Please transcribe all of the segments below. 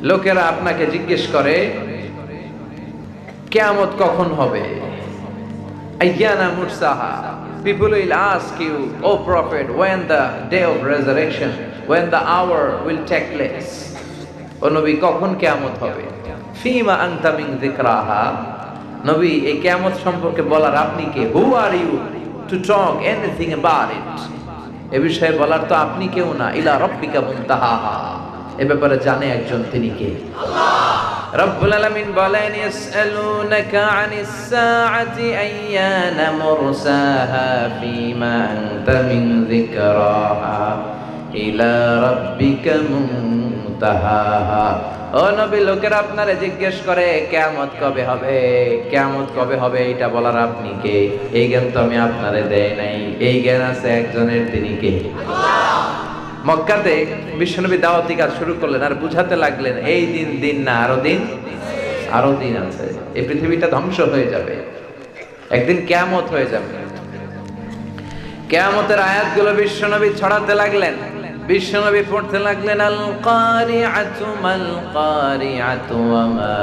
লোকেরা আপনাকে জিজ্ঞেস করে কিয়ামত কখন হবে, আইয়ানা মুরসাহা। People will ask you, O Prophet, when the day of resurrection, when the hour will take place. ও নবী, কখন কিয়ামত হবে? ফিমা আনতা মিন যিকরাহা। নবী, এই কিয়ামত সম্পর্কে বলার আপনি কে? Who are you to talk anything about it? এ বিষয়ে বলার তো আপনি কেউ না। ইলা রাব্বিকা মুনতাহাহা, এ ব্যাপারে জানে একজন, তিনি কে? আল্লাহ। রব্বুল আলামিন বলেন, ইয়াসআলুনাকা আনিস সাআতি আইয়ানা মুরসাহা ফিমা আনতা মিন যিকরাহা ইলা রাব্বিকা মুনতাহাহা। ও নবী, লোকেরা আপনারে জিজ্ঞেস করে কিয়ামত কবে হবে, কিয়ামত কবে হবে, এটা বলার আপনি কে? এই জ্ঞান তো আমি আপনারে দেই নাই, এই জ্ঞান আছে একজনের, তিনি কে? আল্লাহ। মক্কাতে বিশ্বনবী দাওয়াতি কাজ শুরু করলেন আর বুঝাতে লাগলেন, এই দিন দিন না, আরো দিন আছে, এই পৃথিবীটা ধ্বংস হয়ে যাবে, একদিন কিয়ামত হয়ে যাবে। কিয়ামতের আয়াতগুলো বিশ্বনবী ছড়াতে লাগলেন, বিশ্বনবী পড়তে লাগলেন, আল কারিআতু মাল কারিআতু ওয়া মা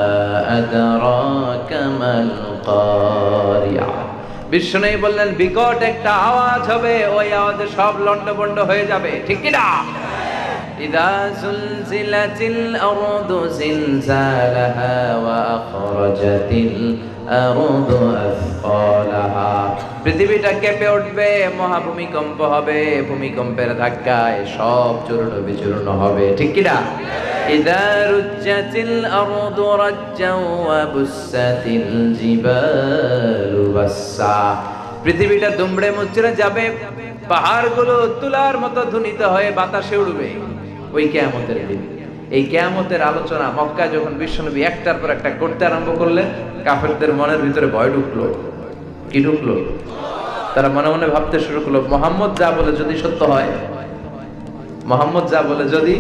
আদরাকা মাল কারিআ। বিশ্বনবী বললেন, বিকট একটা আওয়াজ হবে, ওই আওয়াজে সব লন্ডভন্ড হয়ে যাবে, ঠিক কি না? ইযা যুলজিলাতিল আরদু জিলজালাহা ওয়া আখরাজাতিল আরদু আসফালাহা। পৃথিবীটা কেঁপে উঠবে, মহাভূমিকম্প হবে, ভূমিকম্পের ধাক্কায় সব চূর্ণ বিচূর্ণ হবে, ঠিক কি না? ইযা রুজ্জাতিল আরদু রাজ্জাও ওয়া বুসাতিল জিবালু বাসসা। পৃথিবীটা দুমড়ে মুচড়ে যাবে, পাহাড়গুলো তুলার মতো ধ্বনিত হয়ে বাতাসে উড়বে, ওই কিয়ামতের দিন। এই কিয়ামতের আলোচনা মক্কায় যখন বিশ্বনবী একটার পর একটা করতে আরম্ভ করলেন, কাফেরদের মনের ভিতরে ভয় ঢুকলো। কি ঢুকলো? তারা মনে মনে ভাবতে শুরু করলো, মুহাম্মদ যা বলে যদি সত্য হয়, মুহাম্মদ যা বলে যদি,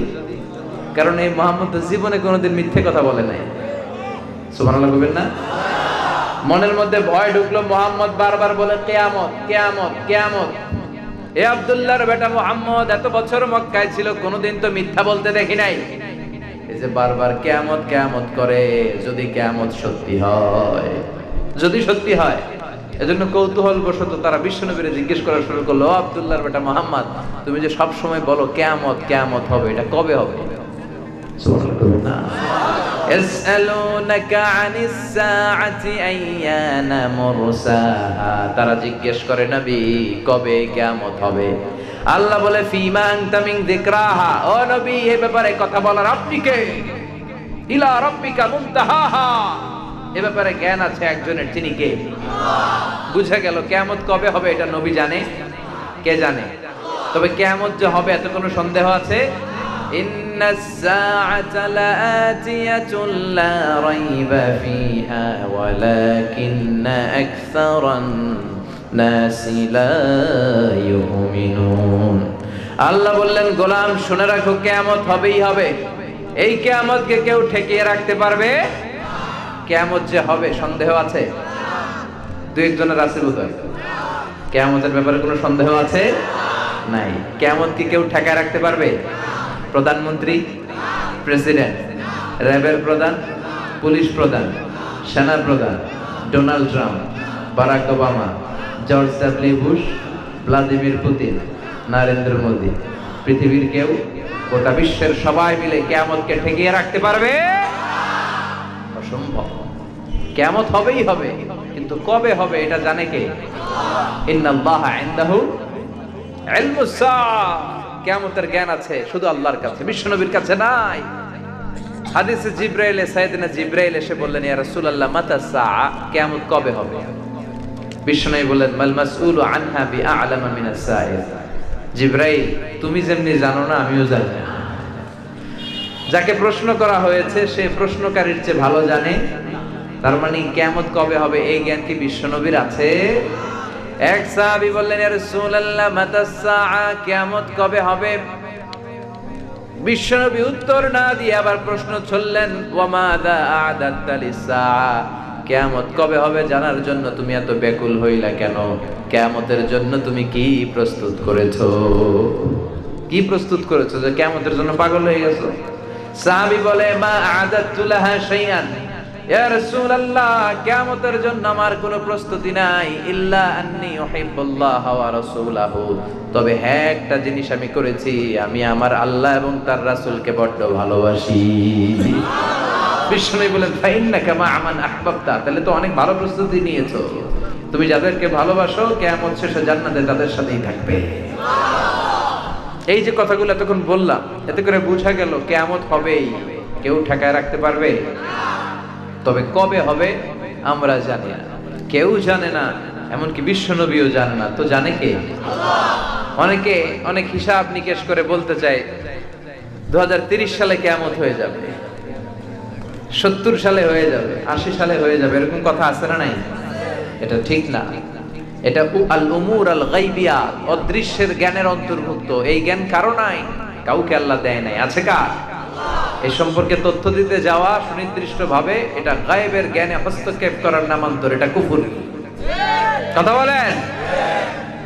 কারণ এই মুহাম্মদ জীবনে কোনোদিন মিথ্যে কথা বলে নাই। সুবহানাল্লাহ বলবেন না? মনের মধ্যে ভয় ঢুকলো, মুহাম্মদ বারবার বলে কিয়ামত কিয়ামত কিয়ামত। এ আব্দুল্লাহর বেটা মুহাম্মদ এত বছর মক্কায় ছিল, কোনোদিন তো মিথ্যা বলতে দেখি নাই। এই যে বারবার কিয়ামত কিয়ামত করে, যদি কিয়ামত সত্যি হয়, যদি সত্যি হয়, এজন্য কৌতূহল বশত তারা বিশ্বনবীরে জিজ্ঞেস করা শুরু করলো, ও আব্দুল্লাহর বেটা মুহাম্মদ, তুমি যে সব সময় বলো কিয়ামত কিয়ামত হবে, এটা কবে হবে? সুবহানাল্লাহ। ইয়াসআলুনাকা আনিস সাআতি আইয়ানা মুরসাহা। তারা জিজ্ঞেস করে, নবী, কবে কিয়ামত হবে? আল্লাহ বলে, ফিমা আনতা মিন যিকরাহা। ও নবী, এই ব্যাপারে কথা বলার আপনি কে? ইলা রাব্বিকা মুনতাহাহা, এই ব্যাপারে জ্ঞান আছে একজনের, তিনি কে? আল্লাহ। বুঝা গেল কিয়ামত কবে হবে এটা নবী জানে, কে জানে? তবে কিয়ামত যে হবে এত কোনো সন্দেহ আছে? ইন্নাস সাআতা লাআতিয়াতুন লা রাইবা ফিহা ওয়ালাকিন্না আকসারান নাসি লা ইউমিনুন। আল্লাহ বললেন, গোলাম শুনে রাখো, কিয়ামত হবেই হবে। এই কিয়ামতকে কেউ ঠেকিয়ে রাখতে পারবে? কিয়ামত যে হবে সন্দেহ আছে? দুই একজনের আছে বোধহয়। কিয়ামতের ব্যাপারে কোনো সন্দেহ আছে? নাই। কিয়ামত কি কেউ ঠেকায় রাখতে পারবে? প্রধানমন্ত্রী, প্রেসিডেন্ট, র্যাবের প্রধান, পুলিশ প্রধান, সেনা প্রধান, Donald Trump, Barack Obama, George W Bush, Vladimir Putin, Narendra Modi, পৃথিবীর কেউ, গোটা বিশ্বের সবাই মিলে কিয়ামতকে ঠেকিয়ে রাখতে পারবে? অসম্ভব। কিয়ামত হবেই হবে, কিন্তু কবে হবে এটা জানে কে? ইন্নাল্লাহা ইনদাহু ইলমুস সাআ। কিয়ামতের জ্ঞান আছে শুধু আল্লাহর কাছে, বিশ্বনবীর কাছে নাই। হাদিসে জিবরাইল, সাইয়েদনা জিবরাইল এসে বললেন, ইয়া রাসূলুল্লাহ মাতা সাআ, কিয়ামত কবে হবে? বিশ্বনবী বললেন, মাল মাসউলু আনহা বিআ'লামা মিনাস সাইল। জিবরাইল, তুমি যেমনি জানো না, আমিও জানি না। যাকে প্রশ্ন করা হয়েছে সে প্রশ্নকারীর চেয়ে ভালো জানে। তার মানে কিয়ামত কবে হবে এই জ্ঞান কি বিশ্বনবীর আছে? এক সাহাবী বললেন, ইয়া রাসূলুল্লাহ মাতাস সাআ, কিয়ামত কবে হবে? বিশ্বনবী উত্তর না দিয়ে আবার প্রশ্ন ছুড়লেন, ওয়া মাযা আ'দাতা লিস-সাআ, কিয়ামত কবে হবে জানার জন্য তুমি এত ব্যাকুল হইলা কেন? কিয়ামতের জন্য তুমি কি প্রস্তুত করেছো? কি প্রস্তুত করেছো যে কিয়ামতের জন্য পাগল হয়ে গেছো? সাহাবী বলে, মা আ'দাতু লাহা শাইআন, ইয়া রাসূলুল্লাহ, কিয়ামতের জন্য আমার কোনো প্রস্তুতি নাই, ইল্লা আন্নী উহিব্বুল্লাহ ওয়া রাসূলাহু, তবে হ্যাঁ একটা জিনিস আমি করেছি, আমি আমার আল্লাহ এবং তার রাসূলকে বড্ড ভালোবাসি। বিষ্ণু বলেন, ফাইন্নাকা মা আমান আহবাবতা, তাহলে তো অনেক ভালো প্রস্তুতি নিয়েছো, তুমি যাদেরকে ভালোবাসো কিয়ামত শেষে জান্নাতে তাদের সাথেই থাকবে। এই যে কথাগুলো এতক্ষণ বললাম, এতে করে বোঝা গেল কিয়ামত হবেই, কেউ ঠেকায় রাখতে পারবে? তবে কবে হবে আমরা জানি না, কেউ জানে না, এমনকি বিশ্বনবীও জানে না। তো জানে কে? অনেকে অনেক হিসাব নিকেশ করে বলতে চায় 2030 সালে কিয়ামত হয়ে যাবে, 70 সালে হয়ে যাবে, 80 সালে হয়ে যাবে, এরকম কথা আছে না নাই? এটা ঠিক না। এটা আল উমুর আল গায়বিয়া, অদৃশ্যের জ্ঞানের অন্তর্ভুক্ত। এই জ্ঞান কারো নাই, কাউকে আল্লাহ দেয় নাই। আছে কার? এই সম্পর্কে তথ্য দিতে যাওয়া সুনির্দিষ্ট ভাবে এটা গায়েবের জ্ঞানে হস্তক্ষেপ করার নামান্তর, এটা কুফর। কথা বলেন।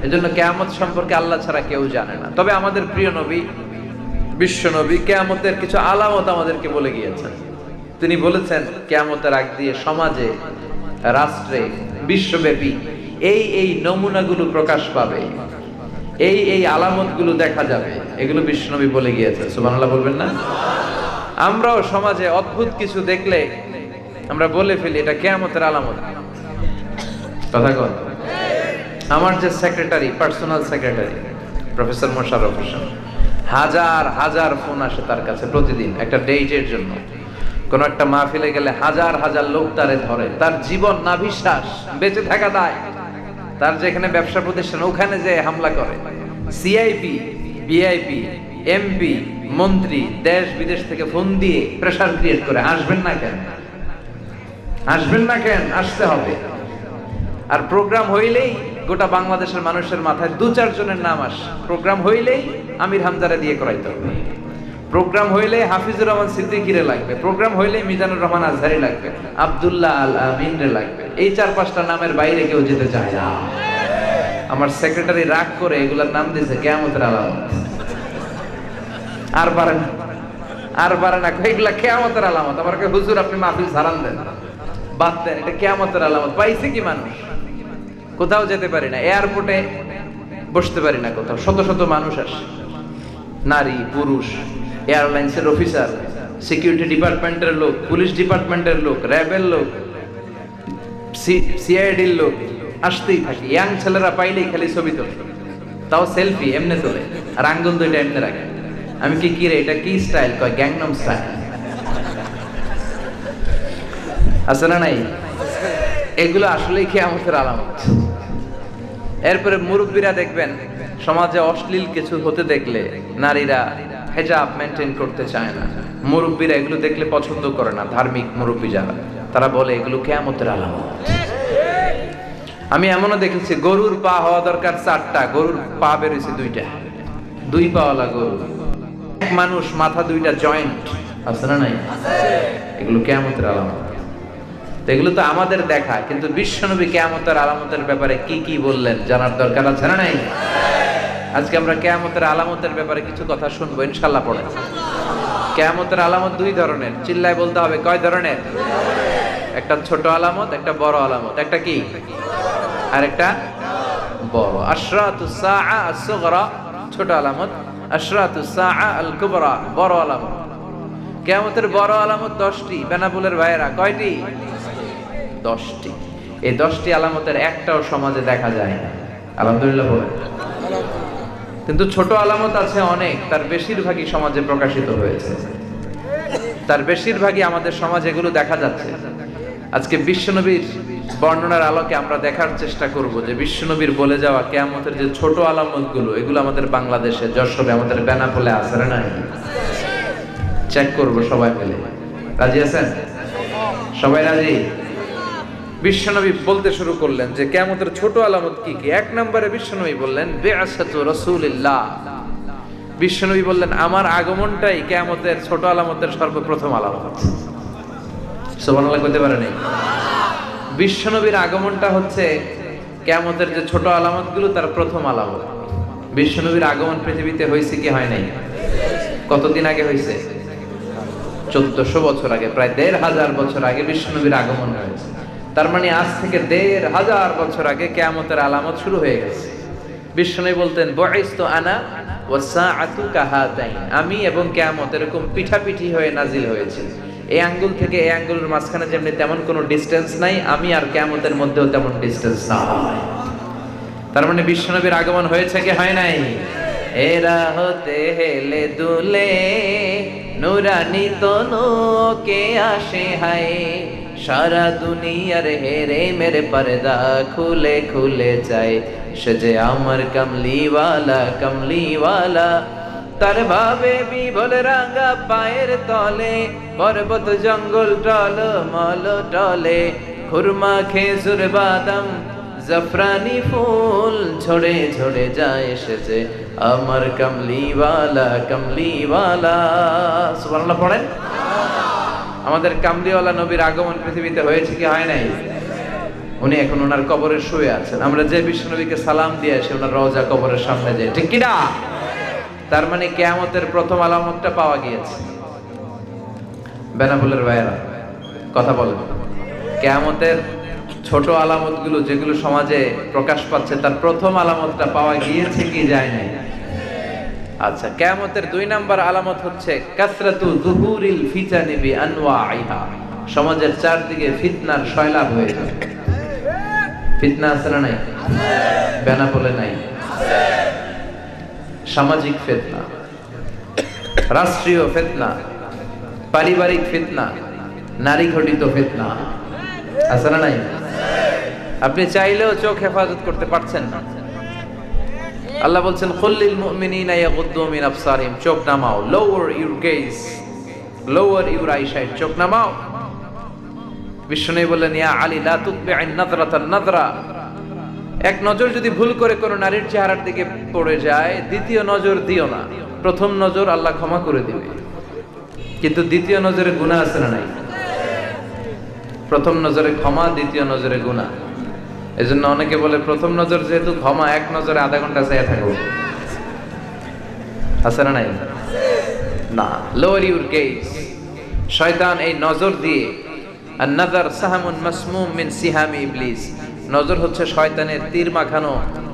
এজন্য কিয়ামত সম্পর্কে আল্লাহ ছাড়া কেউ জানে না। তবে আমাদের প্রিয় নবী বিশ্ব নবী কিয়ামতের কিছু আলামত আমাদেরকে বলে গিয়েছেন। তিনি বলেছেন কিয়ামতের আগ দিয়ে সমাজে, রাষ্ট্রে, বিশ্বব্যাপী এই নমুনাগুলো প্রকাশ পাবে, এই আলামতগুলো দেখা যাবে, এগুলো বিশ্বনবী বলে গিয়েছেন। সুবহানাল্লাহ বলবেন না? আমরাও সমাজে অদ্ভুত কিছু দেখলে আমরা বলে ফেলি এটা কিয়ামতের আলামত। কথা কন। আমার যে secretary, personal secretary professor Mosharraf Hossain, হাজার হাজার ফোন আসে তার কাছে প্রতিদিন একটা ডেটের জন্য। কোন একটা মাহফিলে গেলে হাজার হাজার লোক তারে ধরে, তার জীবন না বিশ্বাস, বেঁচে থাকা দায়। তার যেখানে ব্যবসা প্রতিষ্ঠান ওখানে যে হামলা করে, সিআইপি, বিআইপি, এমপি, মন্ত্রী দেশ বিদেশ থেকে ফোন দিয়ে প্রেসার ক্রিয়েট করে, আসবেন না কেন, আসবেন না কেন, আসতে হবে। আর প্রোগ্রাম হইলেই গোটা বাংলাদেশের মানুষের মাথায় 2-4 জনের নাম আসে। প্রোগ্রাম হইলেই আমির হামজারে দিয়ে করাইতে হবে, প্রোগ্রাম হইলে হাফিজুর রহমান সিদ্দিকীরে লাগবে, প্রোগ্রাম হইলে মিজানুর রহমান আজহারি লাগবে, আব্দুল্লাহ আল আমিন রে লাগবে। এই 4-5টা নামের বাইরে কেউ যেতে চায় না। আমার সেক্রেটারি রাগ করে এগুলার নাম দিয়েছে কিয়ামতের আলামত। আর পারে না, আর পারে না, এগুলা কিয়ামতের আলামত। আমার কে হুজুর আপনি মাহফিল ছাড়ান দেন, বাদ দেন, এটা কিয়ামতের আলামত। পাইছে কি মানুষ? কোথাও যেতে পারি না, এয়ারপোর্টে বসতে পারি না, কোথাও শত শত মানুষ আসে, নারী পুরুষ, এয়ারলাইন্সের অফিসার, সিকিউরিটি ডিপার্টমেন্টের লোক, পুলিশ ডিপার্টমেন্টের লোক, র্যাবের লোক, সিআইডির লোক আসতেই থাকে। ইয়াং ছেলেরা পাইলেই খালি ছবি তোলে, তাও সেলফি এমনে তোলে, আর আঙ্গুল দুইটা এমনে রাখে। আমি কি রে এটা কি স্টাইল? কয় গ্যাংনম স্টাইল। আছে না নাই? এগুলো আসলেই কিয়ামতের আলামত। এরপরে মুরব্বীরা দেখবেন সমাজে অশ্লীল কিছু হতে দেখলে নারীরা হিজাব মেনটেন করতে চায় না, মুরব্বীরা এগুলো দেখলে পছন্দ করে না। ধার্মিক মুরব্বী যারা, তারা বলে এগুলো কিয়ামতের আলামত। আমি এমনও দেখেছি গরুর পা হওয়া দরকার 4টা, গরুর পা বেরোইছে 2টা, 2 পাওয়ালা গরু। এক মানুষ মাথা 2টা জয়েন্ট, আছে না নাই? এগুলো কিয়ামতের আলামত। এগুলো তো আমাদের দেখা, কিন্তু বিশ্বনবী কিয়ামতের আলামতের ব্যাপারে কি কি বললেন জানার দরকার আছে না নাই? আজকে আমরা কিয়ামতের আলামতের ব্যাপারে কিছু কথা শুনবো ইনশাআল্লাহ। পড়ে কিয়ামতের আলামত 2 ধরনের, চিল্লায় বলতে হবে কয় ধরনের? একটা ছোট আলামত, একটা বড় আলামত। একটা কি আর একটা বড়। আশরাতুস সাআ আস-সুগরা ছোট আলামত, আশরাতুস সাআ আল-কুবরা বড় আলামত। কিয়ামতের বড় আলামত 10টি। বেনাপোলের ভাইয়েরা কয়টি? 10টি। এই 10টি আলামতের একটাও সমাজে দেখা যায় না, আলহামদুলিল্লাহ বলে। কিন্তু ছোট আলামত আছে অনেক, তার বেশিরভাগই সমাজে প্রকাশিত হয়েছে, তার বেশিরভাগই আমাদের সমাজে এগুলো দেখা যাচ্ছে। আজকে বিশ্বনবীর বর্ণনার আলোকে আমরা দেখার চেষ্টা করব যে বিশ্বনবীর বলে যাওয়া কিয়ামতের যে ছোট আলামতগুলো, এগুলো আমাদের বাংলাদেশে, যশোরে, আমাদের বেনাপোলে আছে না নাই? চেক করব সবাই মিলে। রাজি আছেন? সবাই রাজি? বিশ্বনবী বলতে শুরু করলেন যে কিয়ামতের ছোট আলামত কি কি। 1 নম্বরে বিশ্বনবী বললেন বিআসাতু রাসূলিল্লাহ। বিশ্বনবী বললেন আমার আগমনটাই কিয়ামতের ছোট আলামতের সর্বপ্রথম আলামত। সুবহানাল্লাহ কইতে পারে নাই? বিশ্বনবীর আগমনটা হচ্ছে কিয়ামতের যে ছোট আলামতগুলো তার প্রথম আলামত। বিশ্বনবীর আগমন পৃথিবীতে হয়েছে কি হয় নাই? কতদিন আগে হয়েছে? 1400 বছর আগে, প্রায় 1500 বছর আগে বিশ্বনবীর আগমন হয়েছে। তার মানে আজ থেকে 1500 বছর আগে কিয়ামতের আলামত শুরু হয়ে গেছে। বিশ্বনবী বলতেন বুইসতু আনা ওয়াসসাআতু কাহাতাইন, আমি এবং কিয়ামত এরকম পিঠাপিঠি হয়ে নাজিল হয়েছে। এই আঙ্গুল থেকে এই আঙ্গুলের মাঝখানে যেমনি তেমন কোনো ডিসটেন্স নাই, আমি আর কিয়ামতের মধ্যেও তেমন ডিসটেন্স নাই। তার মানে বিশ্বনবীর আগমন হয়েছে কি হয় নাই? এরা হতে হেলে দুলে নুরানি তনু কে আসে হায়, সারা দুনিয়ার হেরে মেরে পর্দা খুলে খুলে যায়, সে যে আমার কমলিওয়ালা কমলিওয়ালা। তার ভাবে বিভোল রাঙা পায়ের তলে, পর্বত জঙ্গল টল মল টলে, খুরমা খেজুর বাদাম জাফরানি ফুল ঝরে ঝরে যায়, এসেছে আমার কমলিওয়ালা কমলিওয়ালা। সুবহানাল্লাহ পড়েন। আমাদের কামলিওয়ালা নবীর আগমন পৃথিবীতে হয়েছে কি হয় নাই? উনি এখন ওনার কবরে শুয়ে আছেন। আমরা যে বিশ্বনবীকে সালাম দিয়ে আসি ওনার রওজা কবরের সামনে যাই, ঠিক কি না? তার মানে কিয়ামতের প্রথম আলামতটা পাওয়া গিয়েছে। বেনাপোলের ভাইয়েরা কথা বলেন, কিয়ামতের ছোট আলামতগুলো যেগুলো সমাজে প্রকাশ পাচ্ছে তার প্রথম আলামতটা পাওয়া গিয়েছে কি যায় নাই? আচ্ছা, কিয়ামতের 2 নাম্বার আলামত হচ্ছে কাসরাতু যুহুরিল ফিতানি বিআনওয়াইহা, সমাজের চারদিকে ফিতনার সয়লাব হয়ে যাবে। ফিতনা আছে না নাই? বেনাপোলে নাই? সামাজিক ফিতনা, রাষ্ট্রীয় ফিতনা, পারিবারিক ফিতনা, নারী ঘটিত ফিতনা আছে না নাই? আপনি চাইলেও চোখ হেফাজত করতে পারছেন না। আল্লাহ বলছেন কুল্লিল মুমিনিনা ইয়াগুদ্দু মিন আবসারিহিম, চোখ নামাও, lower your gauge, lower your eyesight, চোখ নামাও। বিষ্ণু বললেন ইয়া আলী লা তুতবি'আন নাযরাতান নাযরা, এক নজর যদি ভুল করে কোনো নারীর চেহারার দিকে পড়ে যায়, দ্বিতীয় নজর দিও না। প্রথম নজর আল্লাহ ক্ষমা করে দিবে, কিন্তু দ্বিতীয় নজরে গুনাহ আছে না নাই? প্রথম নজরে ক্ষমা, দ্বিতীয় নজরে গুনাহ। এজন্য অনেকে বলে প্রথম নজর যেহেতু ক্ষমা, এক নজরে আধা ঘন্টা চেয়ে থাকবো, আছে না নাই? না, লোয়ার ইউর গেজ। শয়তান এই নজর দিয়ে, আন-নাযার সাহামুন মাসমুম মিন সিহামি ইবলিস, নজর হচ্ছে শয়তানের তীর মাখানো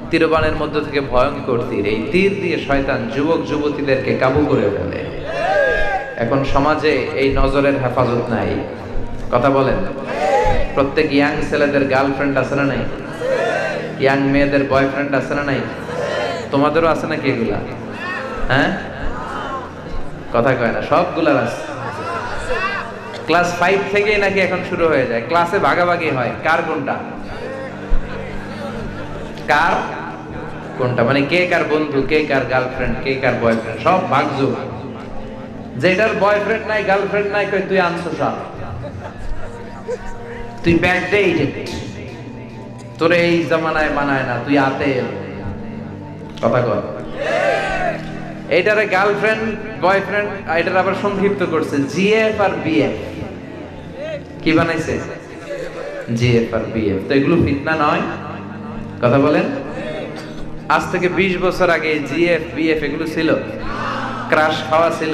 তীরবানের মধ্য থেকে ভয়ঙ্কর তীর। এই তীর দিয়ে শয়তান যুবক যুবতীদেরকে কাবু করে ফেলে। এখন সমাজে এই নজরের হেফাজত নাই, কথা বলেন। প্রত্যেক ইয়াং ছেলেদের গার্লফ্রেন্ড আছে না নাই? ইয়াং মেয়েদের বয়ফ্রেন্ড আছে না নাই? তোমাদেরও আছে নাকি এগুলা? হ্যাঁ, কথা কয় না, সবগুলার আছে। ক্লাস 5 থেকেই নাকি এখন শুরু হয়ে যায়, ক্লাসে ভাগাভাগি হয় কার কোনটা, কার কোনটা, মানে কে কার বন্ধু, কে কার গার্লফ্রেন্ড, কে কার বয়ফ্রেন্ড, সব ভাগযোগ। যেটার বয়ফ্রেন্ড নাই গার্লফ্রেন্ড নাই, কই তুই আনছো সব, তুই ব্যাকডেটেড, তোর এই জামানায় মানায় না, তুই আতেল, কথা কর। এইটারে গার্লফ্রেন্ড বয়ফ্রেন্ড, এটার আবার সংক্ষিপ্ত করছে জিএফ আর বিএফ। কি বানাইছে? জিএফ আর বিএফ। তো এগুলো ফিতনা নয়? কথা বলেন। আজ থেকে 20 বছর আগে জিএফ বিএফ এগুলো ছিল? ক্রাশ খাওয়া ছিল?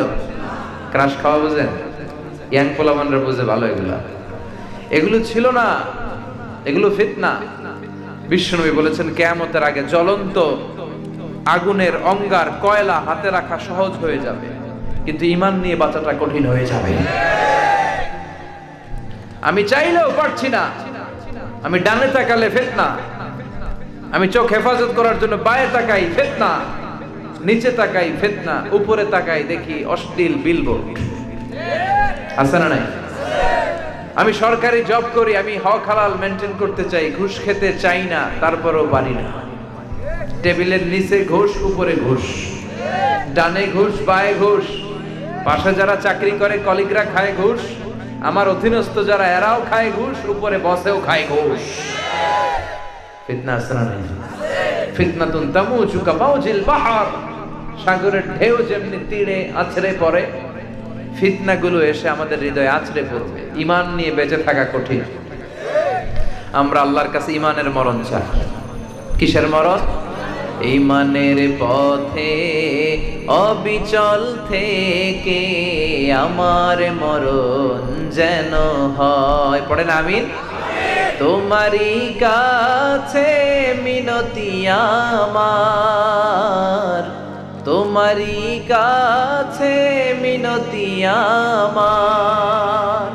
ক্রাশ খাওয়া বুঝেন? ইয়াং পোলামানরা বুঝে ভালো। এগুলো ছিল না, এগুলো ফিতনা। বিশ্বনবী বলেছেন কিয়ামতের আগে জ্বলন্ত আগুনের অঙ্গার কয়লা হাতে রাখা সহজ হয়ে যাবে, কিন্তু ঈমান নিয়ে বাঁচাটা কঠিন হয়ে যাবে। আমি চাইলেও পারছি না, আমি ডানে তাকালে ফিতনা, আমি চোখ হেফাজত করার জন্য বায়ে তাকাই ফিতনা, নিচে তাকাই ফিতনা, উপরে তাকাই দেখি অশ্লীল বিলবোর্ড, আছে না নাই? আমি সরকারি জব করি, আমি হক হালাল মেনটেন করতে চাই, ঘুষ খেতে চাই না, তারপরও পারি না। টেবিলের নিচে ঘুষ, উপরে ঘুষ, ডানে ঘুষ, বায়ে ঘুষ, পাশে যারা চাকরি করে কলিগরা খায় ঘুষ, আমার অধীনস্থ যারা এরাও খায় ঘুষ, উপরে বসেও খায় ঘুষ। ফিতনা আছে না নাই? ফিতনাতুন তামুজু কামাউজিল বাহর, সাগরের ঢেউ যেমনি তীরে আছড়ে পড়ে, ফিতনাগুলো এসে আমাদের হৃদয়ে আছড়ে পড়বে। ঈমান নিয়ে বেঁচে থাকা কঠিন। আমরা আল্লাহর কাছে ঈমানের মরণ চাই। কিসের মরণ? ইমানের পথে অবিচল থেকে আমার মরণ যেন হয়। পড়েন আমিন। তোমারই কাছে মিনতি আমার, তোমারই কাছে মিনতি আমার,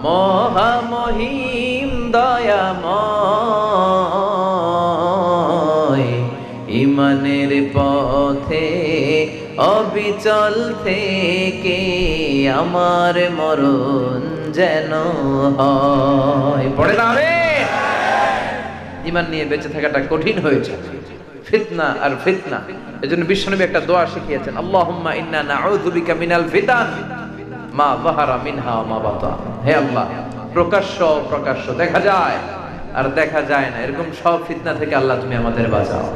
মহামহিম দয়াময়, ইমানের পথে অবিচল থেকে আমার মরণ যেন হয়। পড়ে না রে, ইমান নিয়ে বেঁচে থাকাটা কঠিন হয়েছে, ফিতনা আর ফিতনা। এজন্য বিশ্বনবী একটা দোয়া শিখিয়েছেন, আল্লাহুম্মা ইন্না নাউযু বিকা মিনাল ফিতান মা যাহারা মিনহা ওয়া মা বাতান। হে আল্লাহ, প্রকাশ্য প্রকাশ্য দেখা যায় আর দেখা যায় না এরকম সব ফিতনা থেকে আল্লাহ তুমি আমাদের বাঁচাও।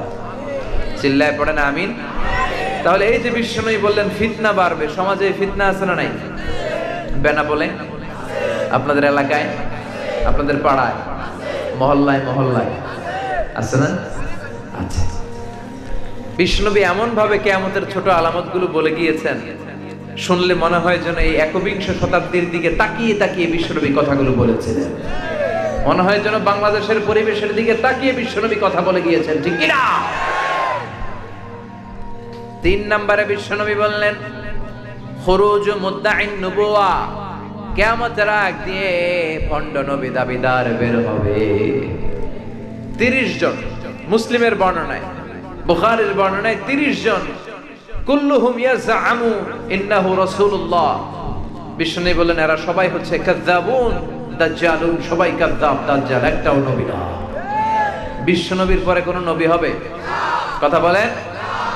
চিল্লায় পড়েন আমিন। তাহলে এই যে বিশ্বনবী বললেন ফিতনা বাড়বে, সমাজে ফিতনা আছে না নাই? বেনাপোলে, আপনাদের এলাকায়, আপনাদের পাড়ায়, মহল্লায় মহল্লায় আছে না? আচ্ছা। বিশ্বনবী এমন ভাবে কিয়ামতের ছোট আলামতগুলো বলে গিয়েছেন, শুনলে মনে হয় যেন এই একবিংশ শতাব্দীর দিকে তাকিয়ে তাকিয়ে বিশ্বনবী কথাগুলো বলেছিলেন। মনে হয় যেন বাংলাদেশের পরিবেশের দিকে তাকিয়ে বিশ্বনবী কথা বলে গিয়েছেন, ঠিক কি না? 3 নম্বরে বিশ্বনবী বললেন খুরুজ মুদ্দাঈন নবুওয়া, কিয়ামতের আগ দিয়ে ভণ্ড নবী দাবিদার বের হবে। 30 জন, মুসলিমের বর্ণনায়, বুখারীর বর্ণনায় 30 জন, কুল্লুহুম ইয়াজআমু ইন্নাহু রাসূলুল্লাহ। বিশ্বনবী বললেন এরা সবাই হচ্ছে কাযযাবুন দাজ্জালুন, সবাই কাযযাব দাজ্জাল, একটাও নবী না। বিশ্বনবীর পরে কোন নবী হবে? কথা বলেন।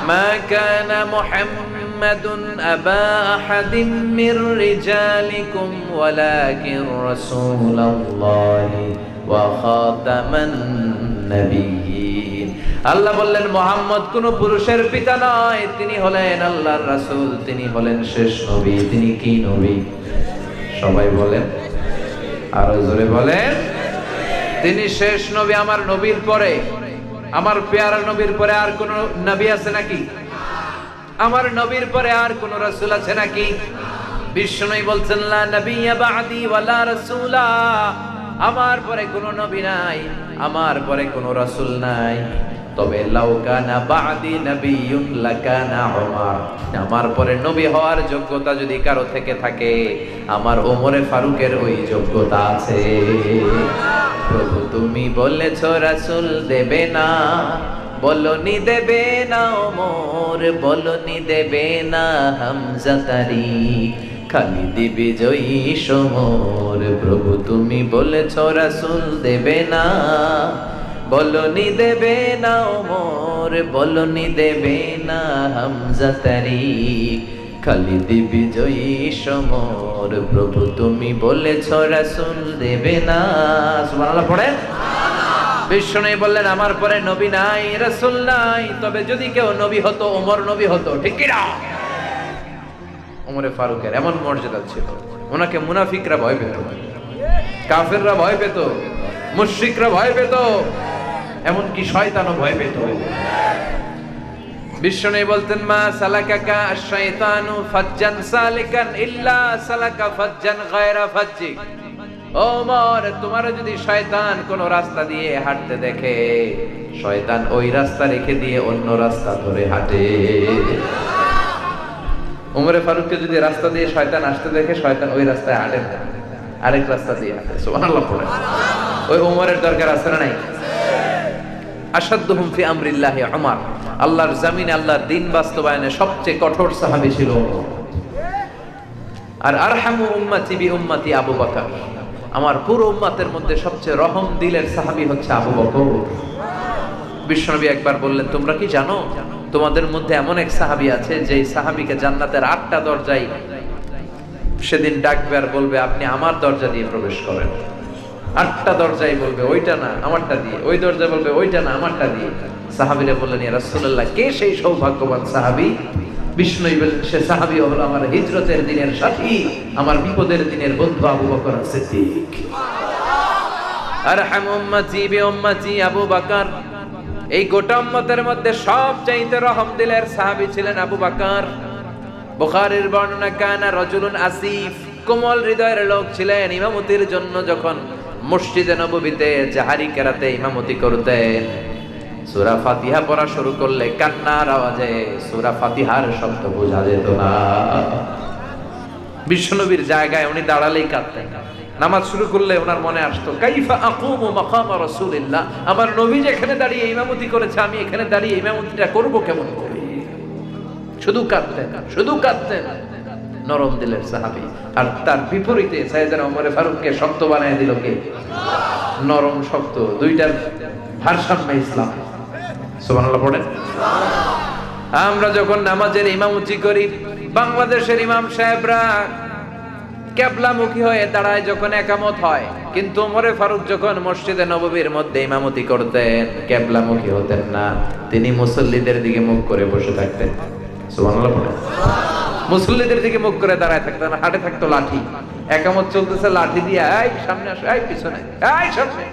মা কানা মুহাম্মাদুন আবা আহাদিম মির রিজালিকুম ওয়ালাকিন রাসূলুল্লাহি ওয়া খাতামান নবিয়্যিন। আল্লাহ বললেন মুহাম্মদ কোন পুরুষের পিতা নয়, তিনি হলেন আল্লাহর রাসূল, তিনি হলেন শেষ নবী। তিনি কি নবী? সবাই বলেন, আরো জোরে বলেন। তিনি শেষ নবী। আমার নবীর পরে, আমার পেয়ারা নবীর পরে আর কোন নবী আছে নাকি? আমার নবীর পরে আর কোন রাসূল আছে নাকি? বিশ্বনবী বলছেন লা নাবিয়্যা বা'দি ওয়ালা রাসূলা, আমার পরে কোন নবী নাই, আমার পরে কোন রাসূল নাই। তবে লাউ কানা বা'দি নাবিয়্যুন লাকানা উমর, আমার পরে নবী হওয়ার যোগ্যতা যদি কারো থেকে থাকে, আমার ওমরে ফারুকের ওই যোগ্যতা আছে। প্রভু তুমি বলেছ রাসূল দেবে না, বলনি দেবে না ওমর, বলনি দেবে না হামজা তারিক, খালিদ বিজয়ী সমর। প্রভু তুমি বলেছ রাসূল দেবে না, বলনি দেবে না ওমর, বলনি দেবে না হামজা তারিক, খালিদ বিজয়ী সমর। প্রভু তুমি বলেছ রাসূল দেবে না। সুবহানাল্লাহ পড়েন। বিশ্বনবী বললেন আমার পরে নবী নাই, রাসূল নাই, তবে যদি কেউ নবী হতো ওমর নবী হতো, ঠিক কি না? ওমরে ফারুকের এমন মর্যাদা ছিল, ওনাকে মুনাফিকরা ভয় পেত, কাফেররা ভয় পেত, মুশরিকরা ভয় পেত, এমনকি শয়তানও ভয় পেত। বিশ্বনবী বলতেন মা সালাকাকা আশ-শাইতানু ফাজ্জান সালিকান ইল্লা সালাকা ফাজ্জান গায়রা ফাজ্জি। ওমর, তোমার যদি শয়তান কোন রাস্তা দিয়ে হাঁটতে দেখে, শয়তান ওই রাস্তা রেখে দিয়ে অন্য রাস্তা ধরে হাঁটে। ওমরে ফারুককে যদি রাস্তা দিয়ে শয়তান আসতে দেখে, শয়তান ওই রাস্তায় হাঁটে না, আরেক রাস্তা দিয়ে হাঁটে। সুবহানাল্লাহ পড়ে। ওই ওমরের দরকার আছে না নাই? আশাদ্দুহুম ফি আমরিল্লাহি উমর, আল্লাহর জমিনে আল্লাহর দ্বীন বাস্তবায়নে সবচেয়ে কঠোর সাহাবী ছিল ওমর। আর আরহামু উম্মতি বি উম্মতি আবু বকর, আমার পুরো উম্মতের মধ্যে সবচেয়ে রহম দিলের সাহাবী হচ্ছে আবু বকর। বিশ্বনবী একবার বললেন তোমরা কি জানো তোমাদের মধ্যে এমন এক সাহাবী আছে যে সাহাবীকে জান্নাতের 8টা দরজায় সেদিন ডাকবে আর বলবে আপনি আমার দরজা দিয়ে প্রবেশ করেন। 8টা দরজায় বলবে ওইটা না আমারটা দিয়ে, ওই দরজা বলবে ওইটা না আমারটা দিয়ে। সাহাবীরা বললেন ইয়া রাসূলুল্লাহ, কে সেই সৌভাগ্যবান সাহাবী? বিষ্ণুই বললেন সে সাহাবী হলো আমার হিজরতের দিনের সাথী, আমার বিপদের দিনের বন্ধু আবু বকর সিদ্দিক। আরহাম উম্মতি বি উম্মতি আবু বকর, এই গোটা উম্মতের মধ্যে সবচাইতে রহম দিলের সাহাবী ছিলেন আবু বকর। বুখারীর বর্ণনা, কানা রাজুলুন আসিফ, কোমল হৃদয়ের লোক ছিলেন। ইমামতির জন্য যখন মসজিদে নববীতে জাহারি কেরাতে ইমামতি করতেন, সূরা ফাতিহা পড়া শুরু করলে কান্নার আওয়াজে সূরা ফাতিহার শব্দ বোঝা যেত না। বিশ্বনবীর জায়গায় উনি দাঁড়ালেই কাঁদতেন। নামাজ শুরু করলে ওনার মনে আসতো, কাইফা আকুমু মাকামা রাসূলিল্লাহ, আমার নবী যেখানে দাঁড়িয়ে ইমামতি করেছে আমি এখানে দাঁড়িয়ে ইমামতিটা করব কেমন করে। শুধু কাঁদতেন, শুধু কাঁদতেন। নরম দিলের সাহাবী। আর তার বিপরীতে সাইয়েদনা ওমর ফারুককে শক্ত বানায় দিল কে? নরম শক্ত, দুইটার ভারসাম্য ইসলাম। সুবহানাল্লাহ পড়েন। আমরা যখন নামাজের ইমামতি করি, বাংলাদেশের ইমাম সাহেবরা কিবলামুখী হয়ে দাঁড়ায় যখন একামত হয়, কিন্তু ওমর ফারুক যখন মসজিদে নববীর মধ্যে ইমামতি করতেন কিবলামুখী হতেন না, তিনি মুসল্লিদের দিকে মুখ করে বসে থাকতেন। সুবহানাল্লাহ পড়েন। মুসল্লিদের দিকে মুখ করে দাঁড়ায় থাকতেন, হাতে থাকতো লাঠি। একামত চলতেছে, লাঠি দিয়ে এই সামনে আসো, এই পিছনে, এই সামনে,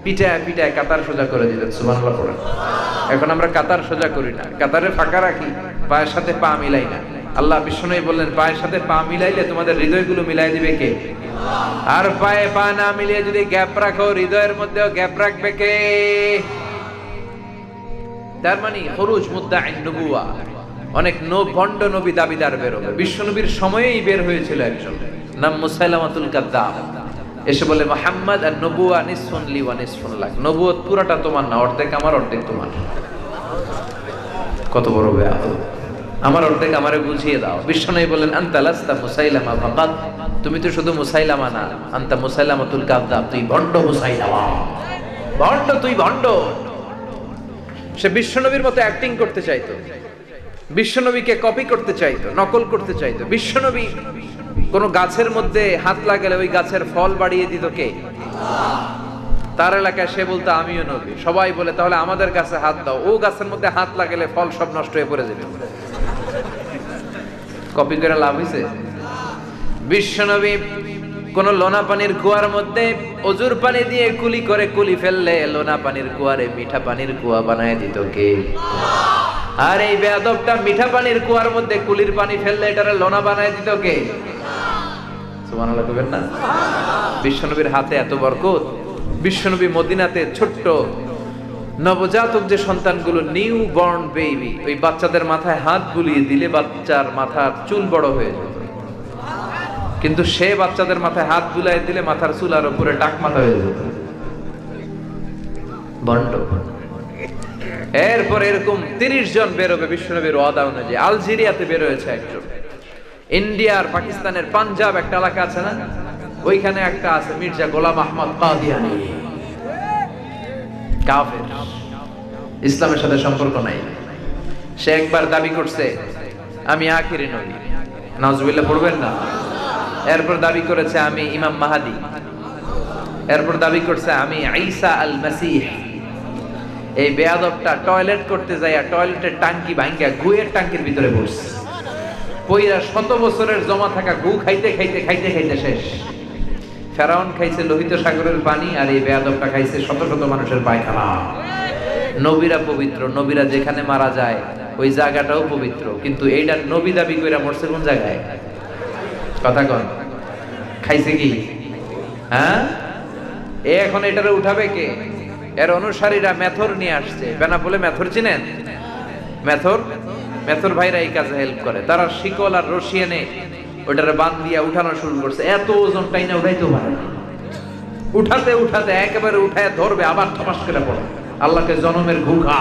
পিটায় পিটায় কাতার সোজা করে দিতেন। সুবহানাল্লাহ পড়েন। এখন আমরা কাতার সোজা করি না, কাতারে ফাঁকা রাখি, পায়ের সাথে পা মিলাই না। আল্লাহ বিষ্ণু বললেন, পায়ের সাথে পা মিলাইলে তোমাদের হৃদয়গুলো মিলাই দিবে কে? আর পায়ে পা না মিলিয়ে যদি গ্যাপ রাখো, হৃদয়ের মধ্যেও গ্যাপ রাখবে কে? তার মানে খুরুজ মুদ্দাঈন নবুওয়া, অনেক ভণ্ড নবী দাবিদার বের হবে। বিশ্বনবীর সময়েই বের হয়েছিল একজন, নাম মুসাইলামাতুল কাযযাব। এসে বলে, মুহাম্মদ আর নবুওয়া নিসফুন লি ওয়া নিসফুন লাক, নবুয়ত পুরাটা তোমার না, অর্ধেক আমার অর্ধেক তোমার। কত বড় বেয়াদব! আমার অর্ধেক আমারে বুঝিয়ে দাও। বিশ্বনবী বললেন, আনতা লাস্তা মুসাইলামা ফাকাত, তুমি তো শুধু মুসাইলামা না, আনতা মুসাইলামাতুল কাযযাব, তুই ভণ্ড মুসাইলামা, ভণ্ড, তুই ভণ্ড। সে বিশ্বনবীর মতো অ্যাক্টিং করতে চাইতো, বিশ্বনবীকে কপি করতে চাইতো, নকল করতে চাইতো। বিশ্বনবী কোন গাছের মধ্যে হাত লাগালে ওই গাছের ফল বাড়িয়ে দিত কে? তার এলাকায় সে বলতো আমিও নবী। সবাই বলে, তাহলে আমাদের কাছে হাত দাও, ও গাছের মধ্যে হাত লাগালে ফল সব নষ্ট হয়ে পড়ে যাবে। কপি করে লাভ হয়েছে? বিশ্বনবী কোন লোনা পানির কুয়ার মধ্যে অজুর পানি দিয়ে কুলি করে কুলি ফেললে লোনা পানির কুয়ারে মিঠা পানির কুয়া বানায় দিত কে? আর এই বেয়াদবটা মিঠা পানির কুয়ার মধ্যে কুলির পানি ফেললে এটারে লোনা বানায় দিত কে? সুবহানাল্লাহ কইবেন না? বিশ্বনবীর হাতে এত বরকত। বিশ্বনবী মদিনাতে ছোট্ট নবজাতক যে সন্তানগুলো, নিউ বর্ন বেবি, ওই বাচ্চাদের মাথায় হাত বুলিয়ে দিলে বাচ্চার মাথার চুল বড় হয়ে যেত, কিন্তু সে বাচ্চাদের মাথায় হাত বুলাই দিলে মাথার চুল আর উপরে টাক মাথা হয়ে যেত। বন্ড। এরপর এরকম 30 জন বেরোবে বিশ্বনবীর ওয়াদা অনুযায়ী। আলজেরিয়াতে বের হয়েছে একজন, ইন্ডিয়ার পাকিস্তানের পাঞ্জাব একটা এলাকা আছে না, ওইখানে একটা আছে মির্জা গোলাম আহমদ কাদিয়ানী, কাফের, ইসলামের সাথে সম্পর্ক নাই। সে একবার দাবি করছে আমি আখিরি নবী, নাউজুবিল্লাহ পড়বেন না। এরপর দাবি করেছে আমি ইমাম মাহাদি। এরপর দাবি করছে আমি ঈসা আল মাসিহ। এই বেয়াদবটা টয়লেট করতে যাইয়া টয়লেটের টাঙ্কি ভাঙ্গা গুয়ের টাঙ্কির ভিতরে বসছে। পয়রা 100 বছরের জমা থাকা গু খাইতে খাইতে খাইতে খাইতে শেষ। ফেরাউন খাইছে লোহিত সাগরের পানি, আর এই বেয়াদবটা খাইছে শত শত মানুষের পায়খানা। নবীরা পবিত্র, নবীরা যেখানে মারা যায় ওই জায়গাটাও পবিত্র, কিন্তু এইটা নবী দাবি কইরা মরছে কোন জায়গায়? কথা কন, খাইছে কি? হ্যাঁ, এখন এটারে উঠাবে কে? এর অনুসারীরা মেথর নিয়ে আসছে। বেনাপোলে মেথর চিনেন? মেথর ভাইরা এই কাজে হেল্প করে। তারা শিকল আর রশি এনে ওটারে বাঁধ দিয়া উঠানো শুরু করছে। এত ওজন টাইনা উঠাইতে পারে না, উঠাতে উঠাতে একেবারে উঠায় ধরবে, আবার থপাস করে পড়ে। আল্লাহকে জনমের ঘুঘা,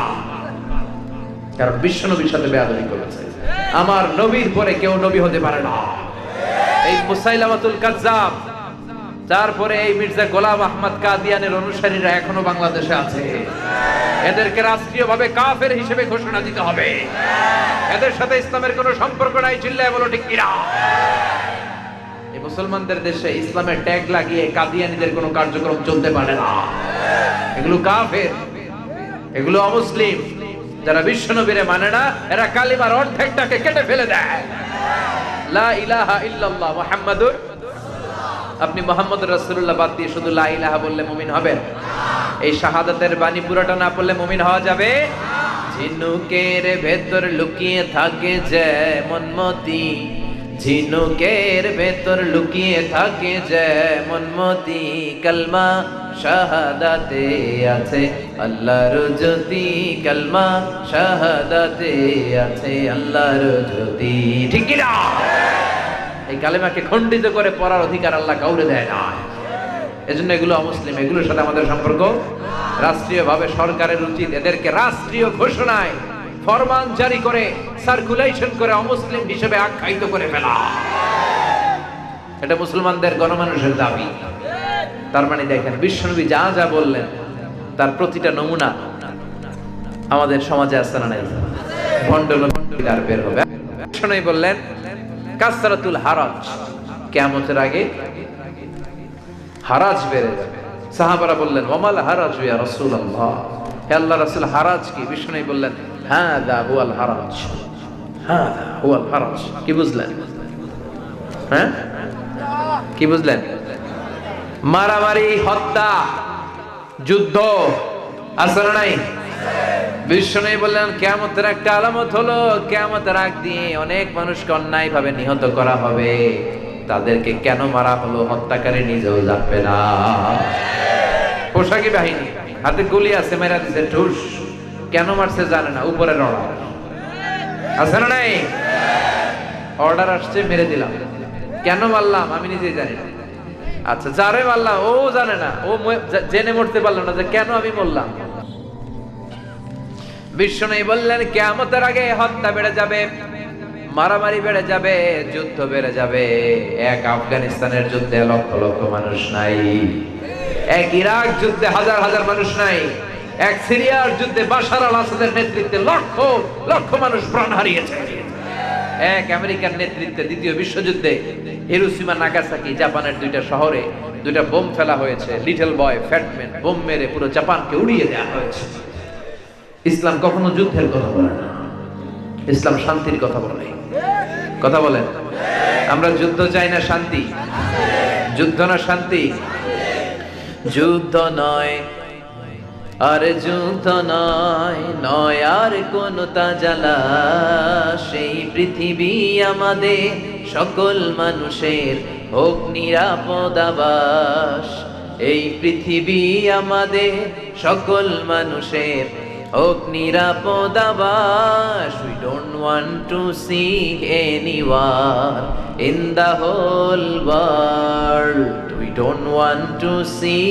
কারণ বিশ্বনবীর সাথে বেয়াদবি করেছে। আমার নবীর পরে কেউ নবী হতে পারে না। এই মুসাইলামাতুল কাযযাব, তারপরে এই মির্জা গোলাম আহমদ কাদিয়ানের অনুসারীরা এখনো বাংলাদেশে আছে। এদেরকে রাষ্ট্রীয়ভাবে কাফের হিসেবে ঘোষণা দিতে হবে। এদের সাথে ইসলামের কোনো সম্পর্ক নাই। চিল্লায় বলো ঠিক কিনা? এই মুসলমানদের দেশে ইসলামের ট্যাগ লাগিয়ে কাদিয়ানীদের কোনো কার্যক্রম চলতে পারে না। এগুলো কাফের, এগুলো অমুসলিম। যারা বিশ্বনবীরে মানে না, এরা কালিমার অর্ধেকটাকে কেটে ফেলে দেয়। লা ইলাহা ইল্লাল্লাহ মুহাম্মাদুর আপনি মুহাম্মদ রাসূলুল্লাহ বাদ দিয়ে শুধু লা ইলাহা বললে মুমিন হবেন? এই শাহাদাতের বাণী পুরোটা না পড়লে মুমিন হওয়া যাবে? ঝিনুকের ভেতর লুকিয়ে থাকে যেমন মতি, ঝিনুকের ভেতর লুকিয়ে থাকে যেমন মতি, কালমা শাহাদাতে আছে আল্লাহর জ্যোতি, কালমা শাহাদাতে আছে আল্লাহর জ্যোতি। ঠিক কি না? এই কালেমাকে খণ্ডিত করে পড়ার অধিকার আল্লাহ কাউরে দেয় না। এজন্য এগুলো অমুসলিম, এগুলোর সাথে আমাদের সম্পর্ক রাষ্ট্রীয়ভাবে সরকারের উচিত এদেরকে রাষ্ট্রীয় ঘোষণায় ফরমান জারি করে সার্কুলেশন করে অমুসলিম হিসেবে আখ্যায়িত করে ফেলা। এটা মুসলমানদের গণমানুষের দাবি। তার মানে দেখেন বিশ্বনবী যা যা বললেন তার প্রতিটা নমুনা আমাদের সমাজে আছে না নাই? ভণ্ডল আর বের হবে। বিশ্বনবী বললেন কাসরাতুল হারাজ, কিয়ামতের আগে হারাজ বেড়ে যাবে। সাহাবারা বললেন ওয়ামাল হারাজ ইয়া রাসূলুল্লাহ, হে আল্লাহর রাসূল হারাজ কি? বিশ্বনবী বললেন হাযা হুয়াল হারাজ, হাযা হুয়াল হারাজ। কি বুঝলেন? হ্যাঁ কি বুঝলেন? মারামারি, হত্যা, যুদ্ধ আছে না নাই? বিশ্বনবী বললেন কিয়ামতের একটা আলামত হলো কিয়ামতের আগ দিয়ে অনেক মানুষকে অন্যায় ভাবে নিহত করা হবে। তাদেরকে কেন মারা হলো হত্যাকারী নিজেও জানবে না। পোশাকি বাহিনী হাতে গুলি আছে, মেরা দিছে ঠুস, কেন মারছে জানে না, উপরের অর্ডার আছে না নাই? অর্ডার আসছে মেরে দিলাম, কেন মারলাম আমি নিজেই জানি না। আচ্ছা যারে মারলাম ও জানে না, ও জেনে মরতে পারলো না যে কেন আমি মরলাম। বিশ্বনবী বললেন কিয়ামতের আগে হত্যা বেড়ে যাবে, মারামারি বেড়ে যাবে, যুদ্ধ বেড়ে যাবে। এক আফগানিস্তানের যুদ্ধে লক্ষ লক্ষ মানুষ নাই, এক ইরাক যুদ্ধে হাজার হাজার মানুষ নাই, এক সিরিয়ার যুদ্ধে বাশার আল আসাদের নেতৃত্বে লক্ষ লক্ষ মানুষ প্রাণ হারিয়েছে, এক আমেরিকার নেতৃত্বে দ্বিতীয় বিশ্বযুদ্ধে হিরোশিমা নাগাসাকি জাপানের দুইটা শহরে দুইটা বোম ফেলা হয়েছে, লিটল বয় ফ্যাটম্যান বোম মেরে পুরো জাপানকে উড়িয়ে দেওয়া হয়েছে। ইসলাম কখনো যুদ্ধের কথা বলে না, ইসলাম শান্তির কথা বলে। কথা বলেন, আমরা যুদ্ধ চাই না শান্তি? যুদ্ধ না শান্তি? যুদ্ধ নয় আর যুদ্ধ নয়, নয় আর কোন তাজালা, সেই পৃথিবী আমাদের সকল মানুষের হোক নিরাপদ আবাস, এই পৃথিবী আমাদের সকল মানুষের হোক নিরাপদ আবাস। We don't want to see anyone in the whole world, we don't want to see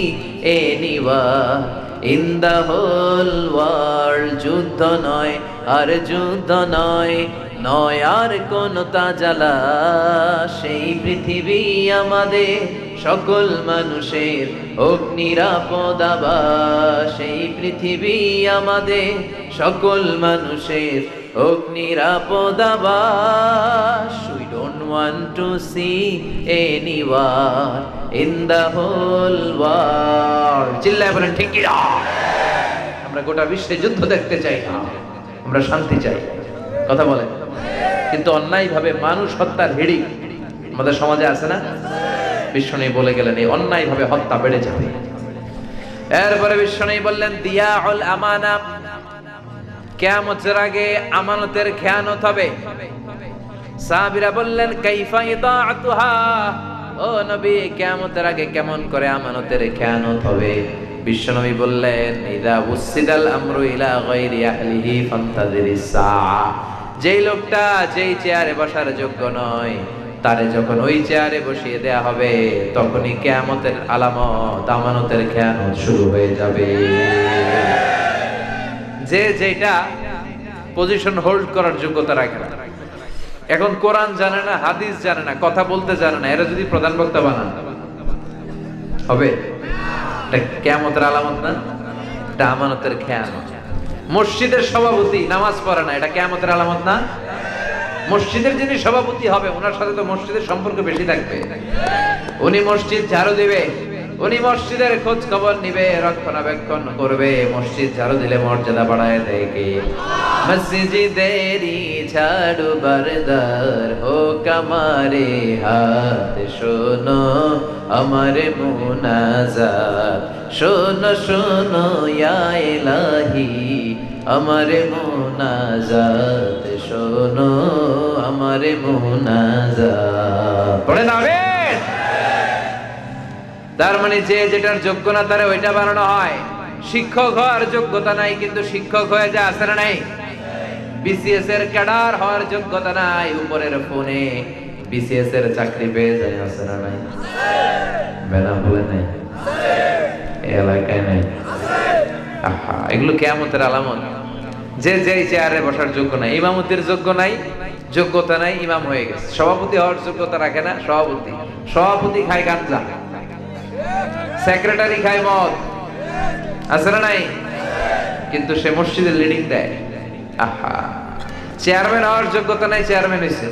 anyone in the whole world. যুদ্ধ নয় আর যুদ্ধ নয়, নয় আর কোন তাজালা, সেই পৃথিবী আমাদের সকল মানুষের হোক নিরাপদ আবাস, সেই পৃথিবী আমাদের সকল মানুষের হোক নিরাপদ আবাস। We don't want to see anyone in the whole world. চিল্লায় বলেন ঠিক কি না? আমরা গোটা বিশ্বে যুদ্ধ দেখতে চাই না, আমরা শান্তি চাই। কথা বলেন। কিন্তু অন্যায় ভাবে মানুষ হত্যার হিড়ি আমাদের সমাজে আছে না? বিশ্বনবী বলে গেলেন এই অন্যায় ভাবে হত্যা বেড়ে যাবে। এরপরে বিশ্বনবী বললেন দিয়াউল আমানা, কিয়ামতের আগে আমানতের খেয়ানত হবে। সাহাবীরা বললেন কাইফা ইদাআতুহা, ও নবী কিয়ামতের আগে কেমন করে আমানতের খেয়ানত হবে? বিশ্বনবী বললেন ইদা উসিদাল আমরু ইলা গায়রি আহলিহি ফান্তাযিরিস সাআ, যেই লোকটা যেই চেয়ারে বসার যোগ্য নয় তারে যখন ওই চেয়ারে বসিয়ে দেয়া হবে তখনই কিয়ামতের আলামত, আমানতের খেয়ানত শুরু হয়ে যাবে। যে যেটা পজিশন হোল্ড করার যোগ্যতা রাখে না, এখন কোরআন জানে না, হাদিস জানে না, কথা বলতে জানে না, এরা যদি প্রধান বক্তা বানান হবে? এটা কিয়ামতের আলামত না, এটা আমানতের খেয়ানত। মসজিদের সভাপতি নামাজ পড়ে না, এটা কিয়ামতের আলামত না? মসজিদের যিনি সভাপতি হবে ওনার সাথে তো মসজিদের সম্পর্ক বেশি থাকবে, উনি মসজিদ ঝাড়ু দেবে, উনি মসজিদের খোঁজ খবর নিবে, রক্ষণাবেক্ষণ করবে, মসজিদ ঝাড়ু দিলে মর্যাদা বাড়ায় দেয় কে? মসজিদেরি ঝাড়ু বারদার হোক আমারে হাত, শোনো আমার মুনাজাত, শোনো শোনো ইয়া ইলাহি আমার মুনাজাত, শোনো আমার মুনাজাত। পড়েন আমিন। তার মানে যে যেটার যোগ্য না তারে ওইটা বানানো হয়। শিক্ষক হওয়ার যোগ্যতা নাই কিন্তু শিক্ষক হয়ে যায়, আছে না নাই? বিসিএস এর ক্যাডার হওয়ার যোগ্যতা নাই, উপরের ফোনে বিসিএস এর চাকরি পেয়ে যায়, আছে না নাই? বেনাপোলে নাই, এলাকায় নাই। আহা, এগুলো কিয়ামতের আলামত। যে যেই চেয়ারে বসার যোগ্য নাই, ইমামতির যোগ্য নাই, যোগ্যতা নাই, ইমাম হয়ে গেছে। সভাপতি হওয়ার যোগ্যতা রাখে না, সভাপতি খায় গাঞ্জা, সেক্রেটারি খায় মদ, আছে না নাই? কিন্তু সে মসজিদে লিডিং দেয়। আহা, চেয়ারম্যান হওয়ার যোগ্যতা নাই, চেয়ারম্যান হয়েছে।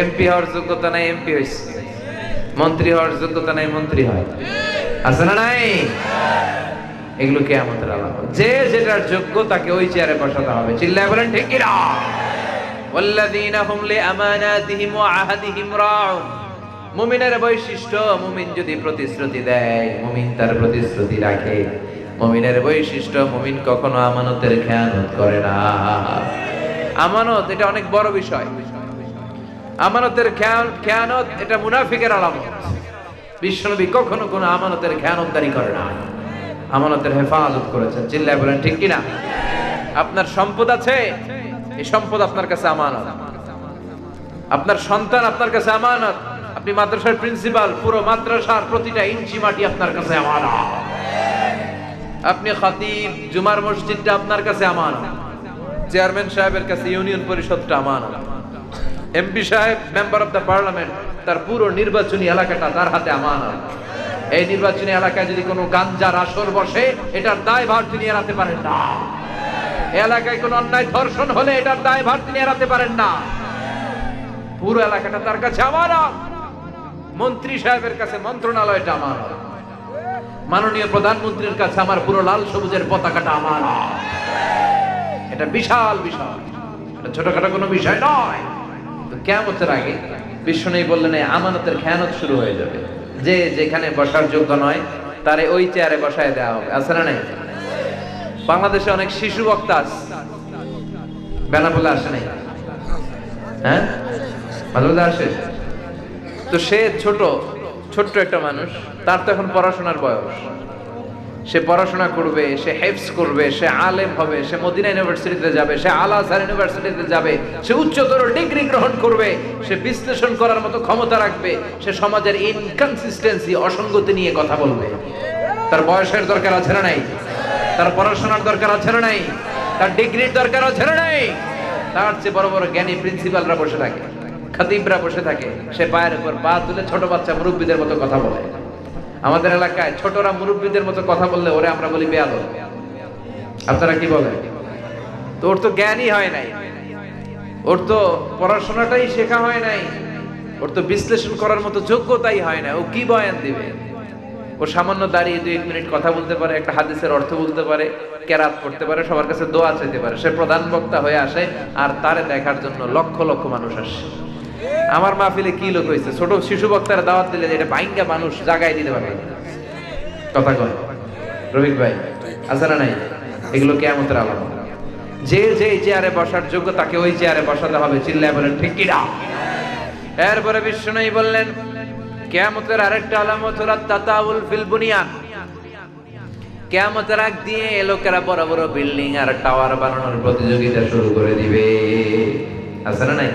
এমপি হওয়ার যোগ্যতা নাই, এমপি হয়েছে। মন্ত্রী হওয়ার যোগ্যতা নাই, মন্ত্রী হয়, আছে না নাই? এগুলো কিয়ামতের আলামত। যে যেটার যোগ্য তাকে ওই চেয়ারে বসাতে হবে। চিল্লায় বলেন ঠিক কি না? ওয়াল্লাযীনা হুম লিআমানাতিহিম ওয়া আহাদিহিম রাউন। মুমিনের বৈশিষ্ট্য, মুমিন যদি প্রতিশ্রুতি দেয়, মুমিন তার প্রতিশ্রুতি রাখে। মুমিনের বৈশিষ্ট্য, মুমিন কখনো আমানতের খেয়ানত করে না। আমানত এটা অনেক বড় বিষয়। আমানতের খেয়ানত এটা মুনাফিকের আলামত। বিশ্বনবী কখনো কোনো আমানতের খেয়ানতদারি করে না, আমানতের হেফাজত করেছেন। চিল্লায় বলেন ঠিক কিনা? আপনার সম্পদ আছে, এই সম্পদ আপনার কাছে আমানত। আপনার সন্তান আপনার কাছে আমানত। আপনি মাদ্রাসার প্রিন্সিপাল, পুরো মাদ্রাসার প্রতিটা ইঞ্চি মাটি আপনার কাছে আমানত। আপনি খতিব, জুমার মসজিদটা আপনার কাছে আমানত। চেয়ারম্যান সাহেবের কাছে ইউনিয়ন পরিষদটা আমানত। এমপি সাহেব, মেম্বার অফ দ্য পার্লামেন্ট, তার পুরো নির্বাচনী এলাকাটা তার হাতে আমানত। এই নির্বাচনী এলাকায় যদি কোনো গাঞ্জার আসর বসে, এটার দায়ভার তিনি এড়াতে পারেন না। এলাকায় কোনো অন্যায় ধর্ষণ হলে এটার দায়ভার তিনি এড়াতে পারেন না। পুরো এলাকাটা তার কাছে আমানত। মন্ত্রী সাহেবের কাছে মন্ত্রণালয়টা আমানত। মাননীয় প্রধানমন্ত্রীর কাছে আমার পুরো লাল সবুজের পতাকাটা আমানত। এটা বিশাল বিষয়, এটা ছোটখাটো কোনো বিষয় নয়। তো কিয়ামতের আগে বিশ্বনবী বললেন এই আমানতের খেয়ানত শুরু হয়ে যাবে। যে যেখানে বসার যোগ্য নয় তারে ওই চেয়ারে বসায় দেওয়া হবে, আছে না নাই? বাংলাদেশে অনেক শিশু বক্তা আছে, বেনাপোলে আসে নাই? হ্যাঁ, মাঝে আসে। তো সে ছোট্ট একটা মানুষ, তার তো এখন পড়াশোনার বয়স। সে পড়াশোনা করবে, সে হেফজ করবে, সে আলেম হবে, সে মদিনা ইউনিভার্সিটিতে যাবে, সে আল আজহার ইউনিভার্সিটিতে যাবে, সে উচ্চতর ডিগ্রি গ্রহণ করবে, সে বিশ্লেষণ করার মতো ক্ষমতা রাখবে, সে সমাজের ইনকনসিস্টেন্সি, অসঙ্গতি নিয়ে কথা বলবে। তার বয়সের দরকার আছে না নাই? তার পড়াশোনার দরকার আছে না নাই? তার ডিগ্রির দরকার আছে না নাই? তার চেয়ে বড় বড় জ্ঞানী প্রিন্সিপালরা বসে থাকে, খতিবরা বসে থাকে, সে পায়ের উপর পা তুলে ছোট বাচ্চা মুরব্বীদের মতো কথা বলে। আমাদের এলাকায় ছোটরা মুরব্বীদের মতো কথা বললে ওরে আমরা বলি বেয়াদব। আপনারা কি বলেন? তো ওর তো জ্ঞানই হয় নাই, ওর তো পড়াশোনাটাই শেখা হয় নাই, ওর তো বিশ্লেষণ করার মতো যোগ্যতাই হয় না। ও কি বয়ান দিবে? ও সামান্য দাঁড়িয়ে 2-1 মিনিট কথা বলতে পারে, একটা হাদিসের অর্থ বলতে পারে, কেরাত পড়তে পারে, সবার কাছে দোয়া চাইতে পারে। সে প্রধান বক্তা হয়ে আসে, আর তারে দেখার জন্য লক্ষ লক্ষ মানুষ আসে। আমার মাহফিলে কি লোক হয়েছে, ছোট শিশু বক্তারা দাওয়াত দিলে এটা বাইঙ্গা মানুষ জাগায় দিতে পারে। কথা কয় রফিক ভাই, আছে না নাই? এগুলো কিয়ামতের আলামত। যে যে চেয়ারে বসার যোগ্য তাকে ওই চেয়ারে বসাতে হবে। চিল্লায় বলেন ঠিক কি না? এরপরে বিশ্বনবী বললেন কিয়ামতের আরেকটা আলামত হলো তাতাউল ফিল বুনিয়ান। কিয়ামতের আগ দিয়ে লোকেরা বড় বড় বিল্ডিং আর টাওয়ার বানানোর প্রতিযোগিতা শুরু করে দিবে, আছে না নাই?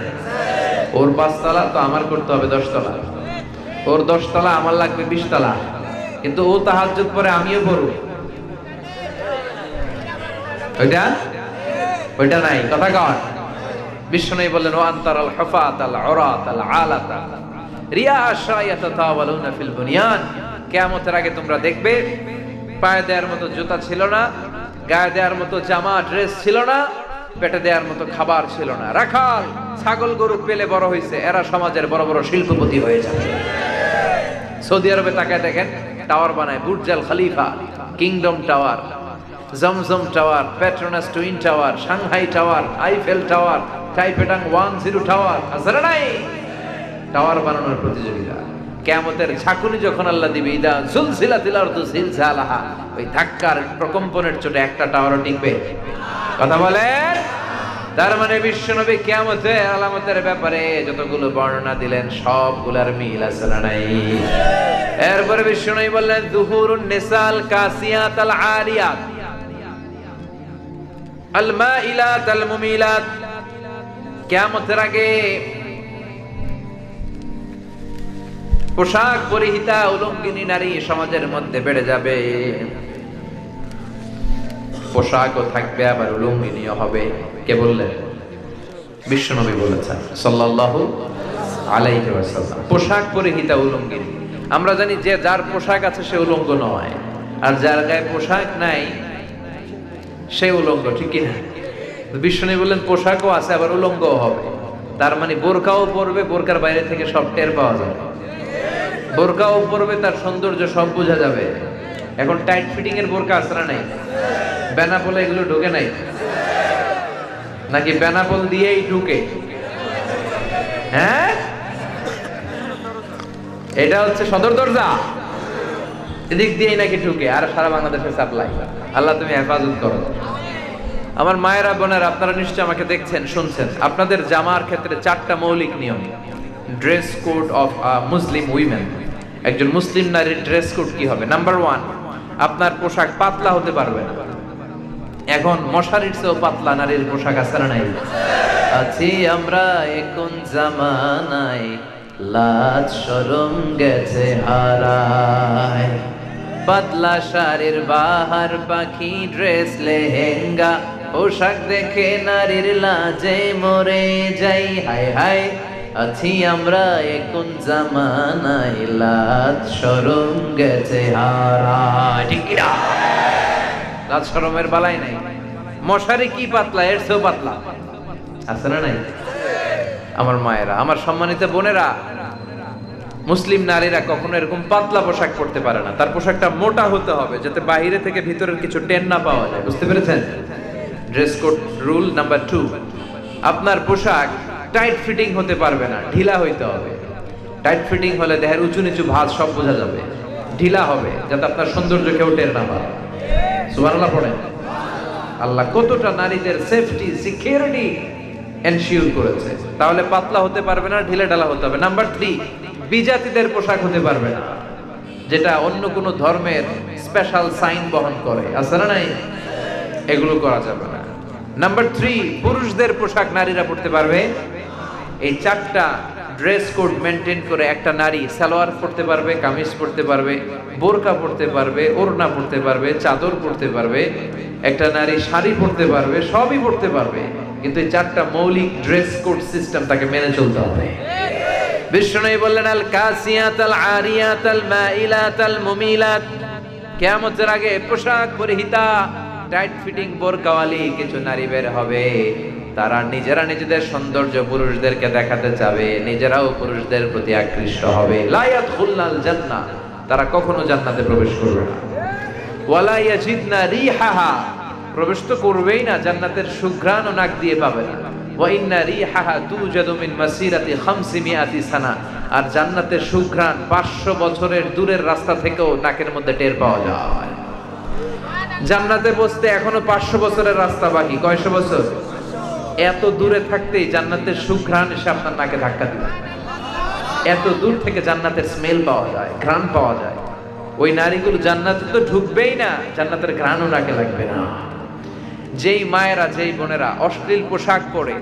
ওর 5 তলা তো আমার করতে হবে 10 তলা, ওর 10 তলা আমার লাগবে 20 তলা, কিন্তু ও তাহাজ্জুদ পড়ে আমিও পড়ব। ওইটা নাই, কথা কন। বিশ্বনবী বললেন ওয়া আনতারাল হুফাতাল উরাতাল আলাতা রিয়াশা ইয়াতাতাওয়ালুনা ফিল বুনিয়ান। কিয়ামতের আগে তোমরা দেখবে পায়ে দেওয়ার মতো জুতা ছিল না, গায়ে দেওয়ার মতো জামা ড্রেস ছিল না, পেটে দেওয়ার মতো খাবার ছিল না। রাখাল ছাগল গরু পেলে বড় হয়েছে, এরা সমাজের বড় বড় শিল্পপতি হয়ে যাবে। সৌদি আরবে তাকায় দেখেন, টাওয়ার বানায়, Burj Al Khalifa, Kingdom Tower, Zamzam Tower, Petronas Twin Tower, Shanghai Tower, Eiffel Tower, টাইপেটাং 10 টাওয়ার, আসলে নাই টাওয়ার বানানোর প্রতিযোগিতা। কিয়ামতের ঝাঁকুনি যখন আল্লাহ দিবে, ইদা জুলজিলাতিল আরদু জিলজালাহা, ওই ধাক্কার প্রকম্পনের চোটে একটা টাওয়ারও টিকবে? কথা বলেন। তার মানে বিশ্বনবী কিয়ামতের আলামতের ব্যাপারে যতগুলো বর্ণনা দিলেন সবগুলার মিল আছে না নাই? এরপরে বিশ্বনবী বললেন যুহুরুন নিসাল কাসিয়াত আল আরিয়াত আল মাইলাত আল মুমিলাত। কিয়ামতের আগে পোশাক পরিহিতা উলঙ্গিনী নারী সমাজের মধ্যে বেড়ে যাবে। পোশাকও থাকবে আবার উলঙ্গিনীও হবে। কে বললেন? বিশ্বনবী বলেছেন সাল্লাল্লাহু আলাইহি ওয়াসাল্লাম। পোশাক পরিহিতা উলঙ্গিনী। আমরা জানি যে যার পোশাক আছে সে উলঙ্গ নয়, আর যার গায়ে পোশাক নাই সে উলঙ্গ, ঠিক কি না? বিশ্বনবী বললেন পোশাকও আছে আবার উলঙ্গও হবে। তার মানে বোরকাও পরবে, বোরকার বাইরে থেকে সব টের পাওয়া যাবে। বোরকাও পরবে, তার সৌন্দর্য সব বোঝা যাবে। এখন টাইট ফিটিং এর বোরকা আছে না নাই? বেনাপোলে এগুলো ঢুকে নাই নাকি? বেনাপোল দিয়েই ঢুকে। হ্যাঁ, এটা হচ্ছে সদর দরজা, এদিক দিয়েই নাকি ঢুকে, আর সারা বাংলাদেশে সাপ্লাই। আল্লাহ তুমি হেফাজত করো। আমার মায়েরা বোনেরা, আপনারা নিশ্চয় আমাকে দেখছেন শুনছেন। আপনাদের জামার ক্ষেত্রে 4টা মৌলিক নিয়ম। Dress code of Muslim women. একজন মুসলিম নারীর ড্রেস কোড কি হবে? নাম্বার 1, আপনার পোশাক পাতলা হতে পারবে না। এখন মশারির চেয়েও পাতলা নারীর পোশাক আছে না নাই? আছি আমরা এখন জামানায়, লাজ শরম গেছে হারায়। পাতলা শাড়ির বাহার পাখি, ড্রেস লেহেঙ্গা, পোশাক দেখে নারীর লাজে মরে যাই। হায় হায়, আছি আমরা এখন জামানায়, লাজ শরম গেছে হারায়। ঠিক কি না? লাজ শরমের বালাই নাই। মশারি কি পাতলা, এর চেয়েও পাতলা আছে না নাই? আমার মায়েরা, আমার সম্মানিত বোনেরা, মুসলিম নারীরা কখনো এরকম পাতলা পোশাক পরতে পারে না। তার পোশাকটা মোটা হতে হবে, যাতে বাইরে থেকে ভিতরের কিছু টেন না পাওয়া যায়। বুঝতে পেরেছেন? ড্রেস কোড রুল নাম্বার 2, আপনার পোশাক টাইট ফিটিং হতে পারবে না, ঢিলা হইতে হবে। টাইট ফিটিং হলে দেহের উঁচু নিচু ভাঁজ সব বোঝা যাবে। ঢিলা হবে যাতে আপনার সৌন্দর্য কেউ টের না পায়। সুবহানাল্লাহ পড়েন। আল্লাহ কতটা নারীদের সেফটি সিকিউরিটি এনশিওর করেছে। তাহলে পাতলা হতে পারবে না, ঢিলা ঢালা হতে হবে। নাম্বার 3, বিজাতিদের পোশাক হতে পারবে না, যেটা অন্য কোনো ধর্মের স্পেশাল সাইন বহন করে, আছে না নাই? এগুলো করা যাবে না। নাম্বার 3, পুরুষদের পোশাক নারীরা পরতে পারবে। এই 4টা ড্রেস কোড মেনটেন করে একটা নারী সালোয়ার পরতে পারবে, কামিজ পরতে পারবে, বোরকা পরতে পারবে, ওড়না পরতে পারবে, চাদর পরতে পারবে, একটা নারী শাড়ি পরতে পারবে, সবই পরতে পারবে। কিন্তু এই 4টা মৌলিক ড্রেস কোড সিস্টেম তাকে মেনে চলতে হবে। বিশ্বনবী বললেন আল কাসিয়াত আল আরিয়াত আল মাইলাত আল মুমিলাত। কিয়ামতের আগে পোশাক পরিহিতা টাইট ফিটিং বোরকাওয়ালি কিছু নারী বের হবে। তারা নিজেরা নিজেদের সৌন্দর্য পুরুষদেরকে দেখাতে চাবে, নিজেরাও পুরুষদের প্রতি আকৃষ্ট হবে। লা ইয়াদখুলনাল জান্নাহ, তারা কখনো জান্নাতে প্রবেশ করবে না। ওয়ালা ইয়াজিদনা রিহাহা, প্রবেশ তো করবেই না, জান্নাতের সুঘ্রাণ নাক দিয়ে পাবে না। ওয়া ইন্না রিহাহা তুজাদু মিন মাসিরাতি 500 সানা, আর জান্নাতের সুঘ্রাণ 500 বছরের দূরের রাস্তা থেকেও নাকের মধ্যে টের পাওয়া যায়। জান্নাতে বসতে এখনো 500 বছরের রাস্তা বাকি। কয়শো বছর? এত দূরে থাকতেই জান্নাতের সুঘ্রাণ এসে আপনার নাকে ধাক্কা দিবে। এত দূর থেকে জান্নাতের স্মেল পাওয়া যায়, ঘ্রাণ পাওয়া যায়। ওই নারীগুলো জান্নাতে তো ঢুকবেই না, জান্নাতের ঘ্রাণও নাকে লাগবে না। যেই মায়েরা, যেই বোনেরা অশ্লীল পোশাক পরে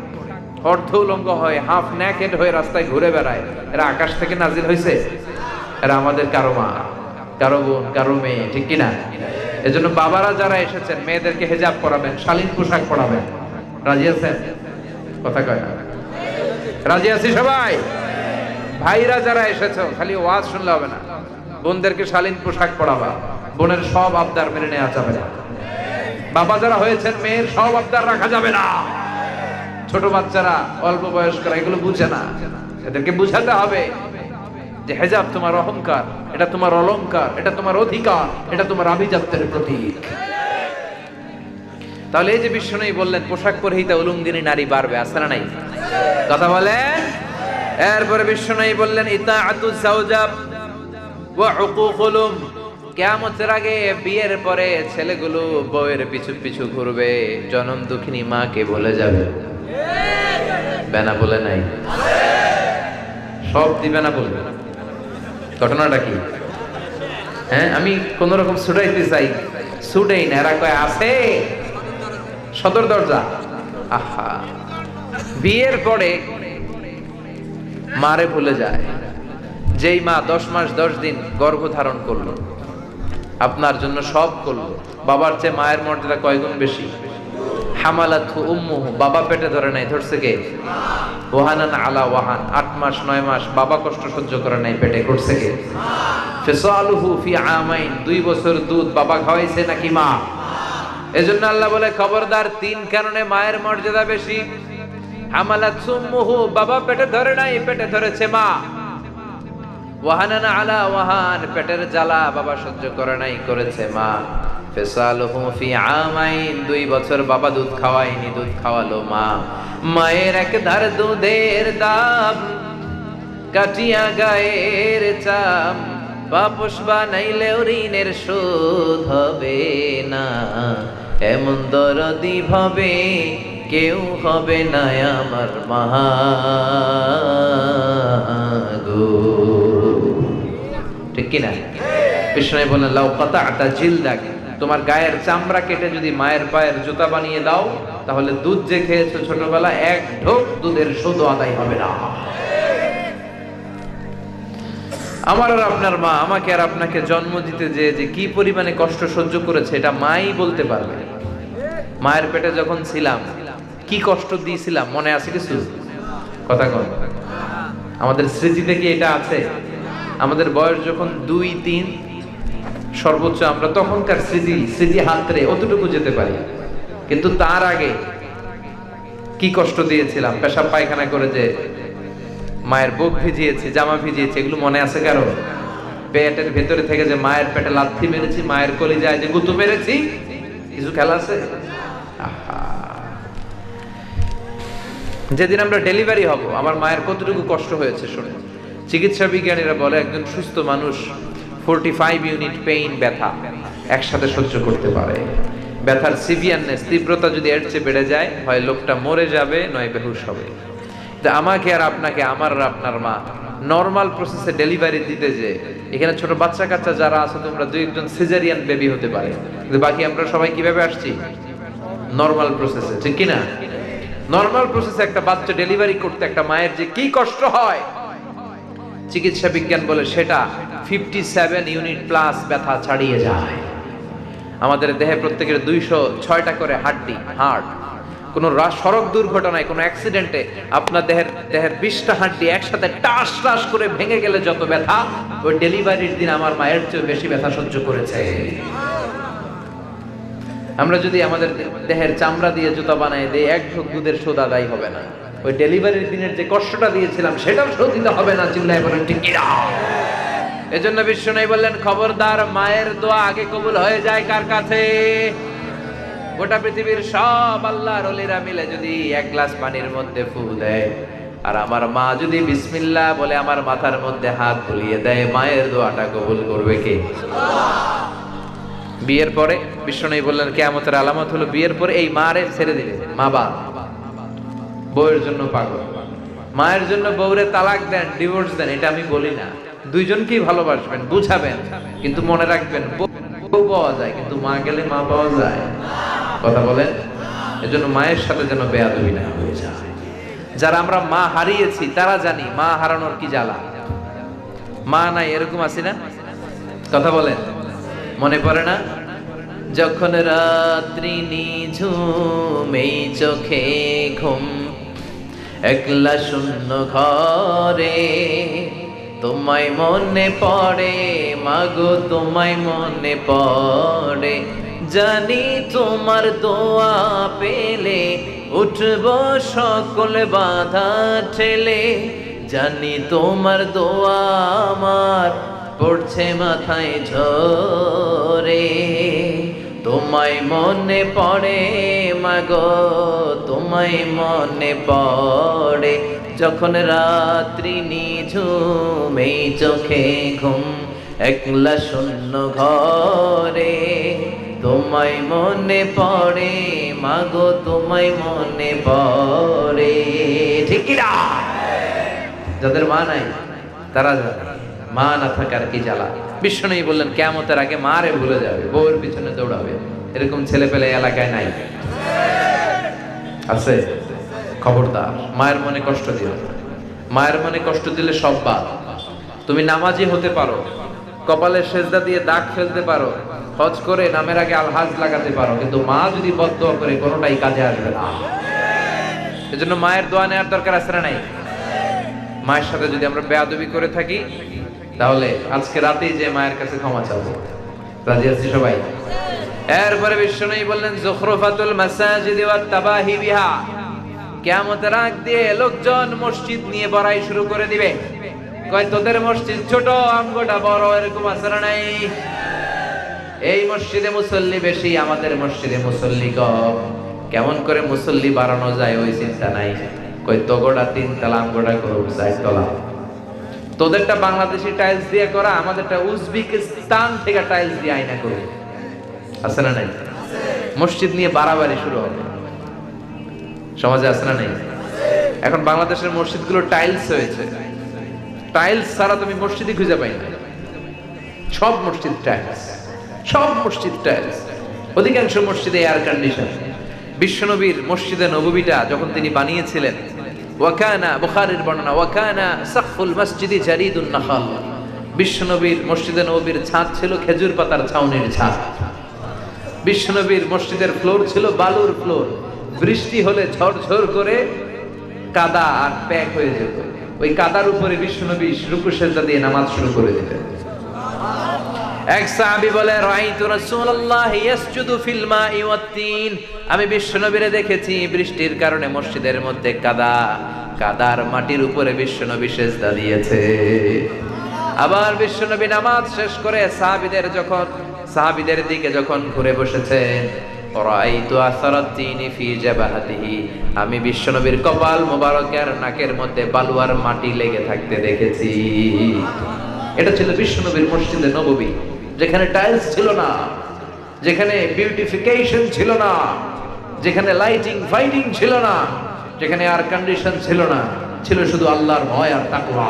অর্ধ উলঙ্গ হয়ে হাফ নেকেড হয়ে রাস্তায় ঘুরে বেড়ায়, এরা আকাশ থেকে নাজিল হয়েছে? এরা আমাদের কারো মা, কারো বোন, কারো মেয়ে, ঠিক কিনা? এজন্য বাবারা যারা এসেছেন মেয়েদেরকে হেজাব পরাবেন, শালীন পোশাক পরাবেন। রাজি আছেন? কথা কয় না? রাজি আছি সবাই? ভাইরা যারা এসেছো খালি ওয়াজ শুনলে হবে না, বোনদেরকে শালীন পোশাক পরাবা। বোনের সব আবদার মেনে নেওয়া যাবে না। বাবা যারা হয়েছেন মেয়ের সব আবদার রাখা যাবে না। ছোট বাচ্চারা, অল্প বয়স্করা এগুলো বুঝে না, এদেরকে বুঝাতে হবে যে হেজাব তোমার অহংকার, এটা তোমার অলংকার, এটা তোমার অধিকার, এটা তোমার আভিজাত্যের প্রতীক। তাহলে এই যে বিশ্বনবী বললেন পোশাক পরেই তা উলুঙ্গিনী নারী বাড়বে, আছে না নাই? কথা বলেন। এরপরে বিশ্বনবী বললেন ইতাআতুজ যাওজা ওয়া উকুকুল উম, কিয়ামতের আগে বিয়ের পরে ছেলেগুলো বউয়ের পিছু পিছু ঘুরবে, জনম দুঃখিনী মাকে বলে যাবে। বেনা বলে নাই, সব দিবে না বলবে। ঘটনাটা কি? হ্যাঁ, আমি কোন রকম ছুটাইতে চাই, ছুটেই না। এরা কয় আছে সদর দরজা। আহা, বিয়ের পরে মারে ভুলে যায়। যেই মা 10 মাস 10 দিন গর্ভ ধারণ করলো, আপনার জন্য সব করলো, বাবার চেয়ে মায়ের মর্যাদা কয় গুণ বেশি। হামালাতহু উম্মুহু, বাবা পেটে ধরে নাই, ধরছে কে? ওয়াহানান আলা ওয়াহান, 8 মাস 9 মাস বাবা কষ্ট সহ্য করে নাই, পেটে করছে কে? ফিসালুহু ফি আমাইন, 2 বছর দুধ বাবা খাওয়াইছে নাকি মা? এজন্য আল্লাহ বলে খবরদার, 3 কারণে মায়ের মর্যাদা বেশি। হামালাতহু উম্মুহু, বাবা পেটে ধরে নাই, পেটে ধরেছে মা। ওয়াহানান আলা ওয়াহান, পেটের জ্বালা বাবা সহ্য করে নাই, করেছে মা। ফিসালুহু ফি আমাইন, 2 বছর বাবা দুধ খাওয়ায়নি, দুধ খাওয়ালো মা। মায়ের এক ধার দুধের দাম কাটিয়া গায়ের চাম, পাপোশ বানাইলে ঋণের শোধ হবে না। এমন দরদি ভাবে কেউ হবে না আমার মা গো। ঠিক কিনা? কৃষ্ণই বলেন লাউ কাতা'তা জিলদাক, তোমার গায়ের চামড়া কেটে যদি মায়ের পায়ের জুতা বানিয়ে দাও, তাহলে দুধ যে খেয়েছো ছোটবেলা, 1 ঢোক দুধের শোধ আদায় হবে না। আমার আর আপনার মা আমাকে আর আপনাকে জন্ম দিতে যে কি পরিমাণে কষ্ট সহ্য করেছে, এটা মাই বলতে পারবে। মায়ের পেটে যখন ছিলাম কি কষ্ট দিয়েছিলাম মনে আছে কিছু? কথা কন, আমাদের স্মৃতিতে কি এটা আছে? আমাদের বয়স যখন 2-3 সর্বোচ্চ, আমরা তখনকার স্মৃতি হাতরে অতটুকু যেতে পারি, কিন্তু তার আগে কি কষ্ট দিয়েছিলাম, পেশাব পায়খানা করে যে মায়ের বুক ভিজিয়েছি, জামা ভিজিয়েছি, এগুলো মনে আছে কারো? পেটের ভেতরে থেকে যে মায়ের পেটে লাথি মেরেছি, মায়ের কলিজায় যে গুঁতো মেরেছি, কিছু খেলা আছে? যেদিন আমরা ডেলিভারি হব, আমার মায়ের কতটুকু কষ্ট হয়েছে শুনে। চিকিৎসা বিজ্ঞানীরা বলে একজন সুস্থ মানুষ 45 ইউনিট পেইন, ব্যথা একসাথে সহ্য করতে পারে। ব্যথার সিভিয়ারনেস, তীব্রতা যদি এর চেয়ে বেড়ে যায়, হয় লোকটা মরে যাবে, নয় বেহুশ হবে। আমাকে আর আপনাকে, আমার আর আপনার মা নর্মাল প্রসেসে ডেলিভারি দিতে, যে এখানে ছোট বাচ্চা কাচ্চা যারা আছে, তোমরা 2-1 সিজারিয়ান বেবি হতে পারে, কিন্তু বাকি আমরা সবাই কিভাবে আসছি? নর্মাল প্রসেসে, ঠিক কিনা? নর্মাল প্রসেসে একটা বাচ্চা ডেলিভারি করতে একটা মায়ের যে কি কষ্ট হয়, চিকিৎসা বিজ্ঞান বলে সেটা 57 ইউনিট প্লাস ব্যথা ছাড়িয়ে যায়। আমাদের দেহে প্রত্যেকের 206টা করে হার্ট। কোন সড়ক দুর্ঘটনায়, কোন অ্যাক্সিডেন্টে আপনার দেহের 20টা হাড্ডি একসাথে টাস করে ভেঙে গেলে যত ব্যথা, ওই ডেলিভারির দিন আমার মায়ের চেয়ে বেশি ব্যথা সহ্য করেছে। আমরা যদি আমাদের দেহের চামড়া দিয়ে জুতা বানাই দেই, 1 ঢোক দুধের শোধ আদায় হবে না। ওই ডেলিভারির দিনের যে কষ্টটা দিয়েছিলাম, সেটাও শোধ দিতে হবে না। চিল্লায় বলেন ঠিক কিনা? এজন্য বিশ্বনবী বললেন খবরদার, মায়ের দোয়া আগে কবুল হয়ে যায় কার কাছে? গোটা পৃথিবীর সব আল্লাহর ওলিরা মিলে যদি 1 গ্লাস পানির মধ্যে ফু দেয়, আর আমার মা যদি বিসমিল্লাহ বলে আমার মাথার মধ্যে হাত বুলিয়ে দেয়, মায়ের দোয়াটা কবুল করবে কে? বিয়ের পরে বিশ্বনবী বললেন কিয়ামতের আলামত হলো বিয়ের পরে এই মারে ছেড়ে দিবে। মা বাপ বউয়ের জন্য পাগল, মায়ের জন্য বউরে তালাক দেন, ডিভোর্স দেন, এটা আমি বলি না। দুইজনকেই ভালোবাসবেন, বুঝাবেন, কিন্তু মনে রাখবেন বউ পাওয়া যায়, কিন্তু মা গেলে মা পাওয়া যায়। কথা বলেন। এজন্য মায়ের সাথে যেন বেয়াদবি না হয়ে যায়। যারা আমরা মা হারিয়েছি তারা জানি মা হারানোর কি জ্বালা। মা নাই এরকম আছি না? কথা বলেন, মনে পড়ে না? যখন রাত্রি নিঝুম, এই চোখে ঘুম, একলা শূন্য ঘরে, তোমায় মনে পড়ে মাগো, তোমায় মনে পড়ে, জানি তোমার দোয়া পেলে উঠব সকল বাধা ঠেলে, জানি তোমার দোয়া আমার পড়ছে মাথায় ঝরে, তোমায় মনে পড়ে মাগো, তোমায় মনে পড়ে, যখন রাত্রি নিঝুম এই চোখে ঘুম একলা শূন্য ঘরে, তোমায় মনে পড়ে মাগো, তোমায় মনে পড়ে। ঠিক কি না? যাদের মা নাই তারা জানে মা না থাকার কি জ্বালা। বিশ্বনবী বললেন কিয়ামতের আগে মারে ভুলে যাবে, বউয়ের পিছনে দৌড়াবে। এরকম ছেলে পেলে এলাকায় নাই? আছে? খবরদার, মায়ের মনে কষ্ট দিও। মায়ের মনে কষ্ট দিলে সব বাদ। তুমি নামাজি হতে পারো, কপালে সেজদা দিয়ে দাগ ফেলতে পারো, হজ করে নামের আগে আলহাজ লাগাতে পারো, কিন্তু মা যদি বদদোয়া করে কোনোটাই কাজে আসবে না। এজন্য মায়ের দোয়া নেওয়ার দরকার আছে না নাই? মায়ের সাথে যদি আমরা বেয়াদবি করে থাকি তাহলে আজকে রাতেই যে মায়ের কাছে ক্ষমা চাবো। রাজি আছি সবাই? এরপরে বিশ্বনবী বললেন যুখরুফাতুল মাসাজিদি ওয়াত তাবাহি বিহা, কিয়ামতের আগ দিয়ে লোকজন মসজিদ নিয়ে বড়াই শুরু করে দিবে। কয় তোদের মসজিদ ছোট, আমগোটা বড়, এরকম আছে না নাই? এই মসজিদে মুসল্লি বেশি, আমাদের মসজিদে মুসল্লি কম। কেমন করে মুসল্লি বাড়ানো যায় ওই চিন্তা নাই। কই তোগোটা 3 তলা, আমগোটা করুক 4 তলা। তোদেরটা বাংলাদেশি টাইলস দিয়ে করা, আমাদেরটা উজবেকিস্তান থেকে টাইলস দিয়ে আয়না করুক। আছে না নাই? মসজিদ নিয়ে বাড়াবাড়ি শুরু হবে। সমাজে আছে না নাই? এখন বাংলাদেশের মসজিদগুলো টাইলস হয়েছে। টাইলস ছাড়া তুমি মসজিদই খুঁজে পাই না। সব মসজিদ টাইলস, সব মসজিদ টাইলস, অধিকাংশ মসজিদে এয়ার কন্ডিশন। বিশ্বনবীর মসজিদে নববীটা যখন তিনি বানিয়েছিলেন, ওয়াকানা, বুখারীর বর্ণনা, ওয়াকানা সাকফুল মসজিদি জারিদুন নাখাল, বিশ্বনবীর মসজিদে নববীর ছাদ ছিল খেজুর পাতার ছাউনির ছাদ। বিশ্বনবীর মসজিদের ফ্লোর ছিল বালুর ফ্লোর। বৃষ্টি হলে ঝরঝর করে কাদা আর প্যাক হয়ে যেত। ওই কাদার উপরে বিশ্বনবী রুকু সেজদা দিয়ে নামাজ শুরু করে দিতেন। এক সাহাবী বলে রাআইতু রাসূলুল্লাহ ইয়াসজুদু ফিল মাই ওয়াত তিন, আমি বিশ্বনবীরে দেখেছি বৃষ্টির কারণে মসজিদের মধ্যে কাদা, কাদার মাটির উপরে বিশ্বনবী সেজদা দিয়েছে। আবার বিশ্বনবী নামাজ শেষ করে সাহাবীদের দিকে যখন ঘুরে বসেছেন, রাআইতু আসারাত তিনি ফি জাবাহাতিহি, আমি বিশ্বনবীর কপাল মোবারকের নাকের মধ্যে বালুয়ার মাটি লেগে থাকতে দেখেছি। এটা ছিল বিশ্বনবীর মসজিদে নববী, যেখানে টাইলস ছিল না, যেখানে বিউটিফিকেশন ছিল না, যেখানে লাইটিং ফাইটিং ছিল না, যেখানে এয়ার কন্ডিশন ছিল না, ছিল শুধু আল্লাহর ভয় আর তাকওয়া।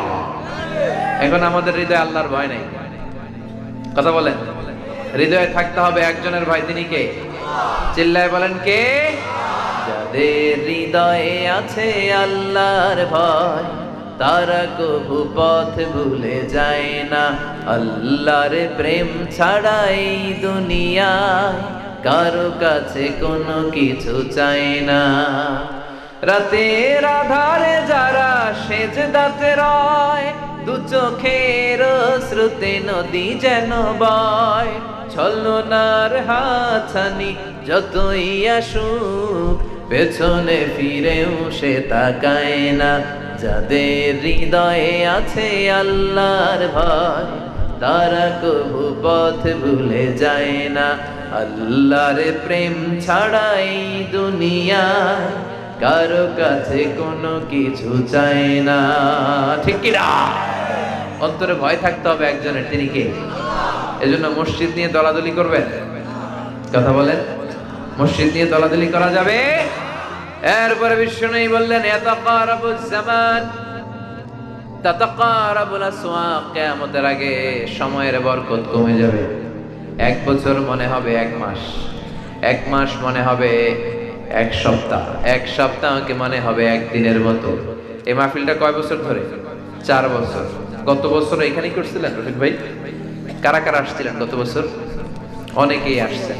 এখন আমাদের হৃদয়ে আল্লাহর ভয় নেই। কথা বলেন, হৃদয়ে থাকতে হবে একজনের ভয়, তিনি কে? চিল্লায় বলেন কে? যাদের হৃদয়ে আছে আল্লাহর ভয়, তারা কবু পথ ভুলে যায় না। আল্লাহর প্রেম ছাড়া এই দুনিয়ায় কারো কাছে কোনো কিছু চায় না। রাতের আধারে যারা সেজদাতে রয়, দু চোখের শ্রুতে নদী যেন বয়। ছলনার হাতছানি যতই আসুক, পেছনে ফিরেও সে তাকায় না। যাদের হৃদয়ে আছে আল্লাহর ভয়, তারা কবু পথ ভুলে যায় না। আল্লাহর প্রেম ছাড়াই দুনিয়ায় কারো কাছে কোনো কিছু চায় না। ঠিক কি না? অন্তরে ভয় থাকতে হবে একজনের, তিনি কে? এজন্য মসজিদ নিয়ে দলাদলি করবেন? কথা বলেন, মসজিদ নিয়ে দলাদলি করা যাবে? এরপরে বিশ্বনবী বললেন ইয়াতাকারাবুজ জামান তাতাকারাবুল আসওয়াক, কিয়ামতের আগে সময়ের বরকত কমে যাবে। 1 বছর মনে হবে 1 মাস, 1 মাস মনে হবে 1 সপ্তাহ, 1 সপ্তাহকে মনে হবে 1 দিনের মতো। এই মাহফিলটা কয় বছর ধরে? 4 বছর। গত বছর এখানেই করছিলেন রফিক ভাই? কারা কারা আসছিলেন গত বছর? অনেকেই আসছেন,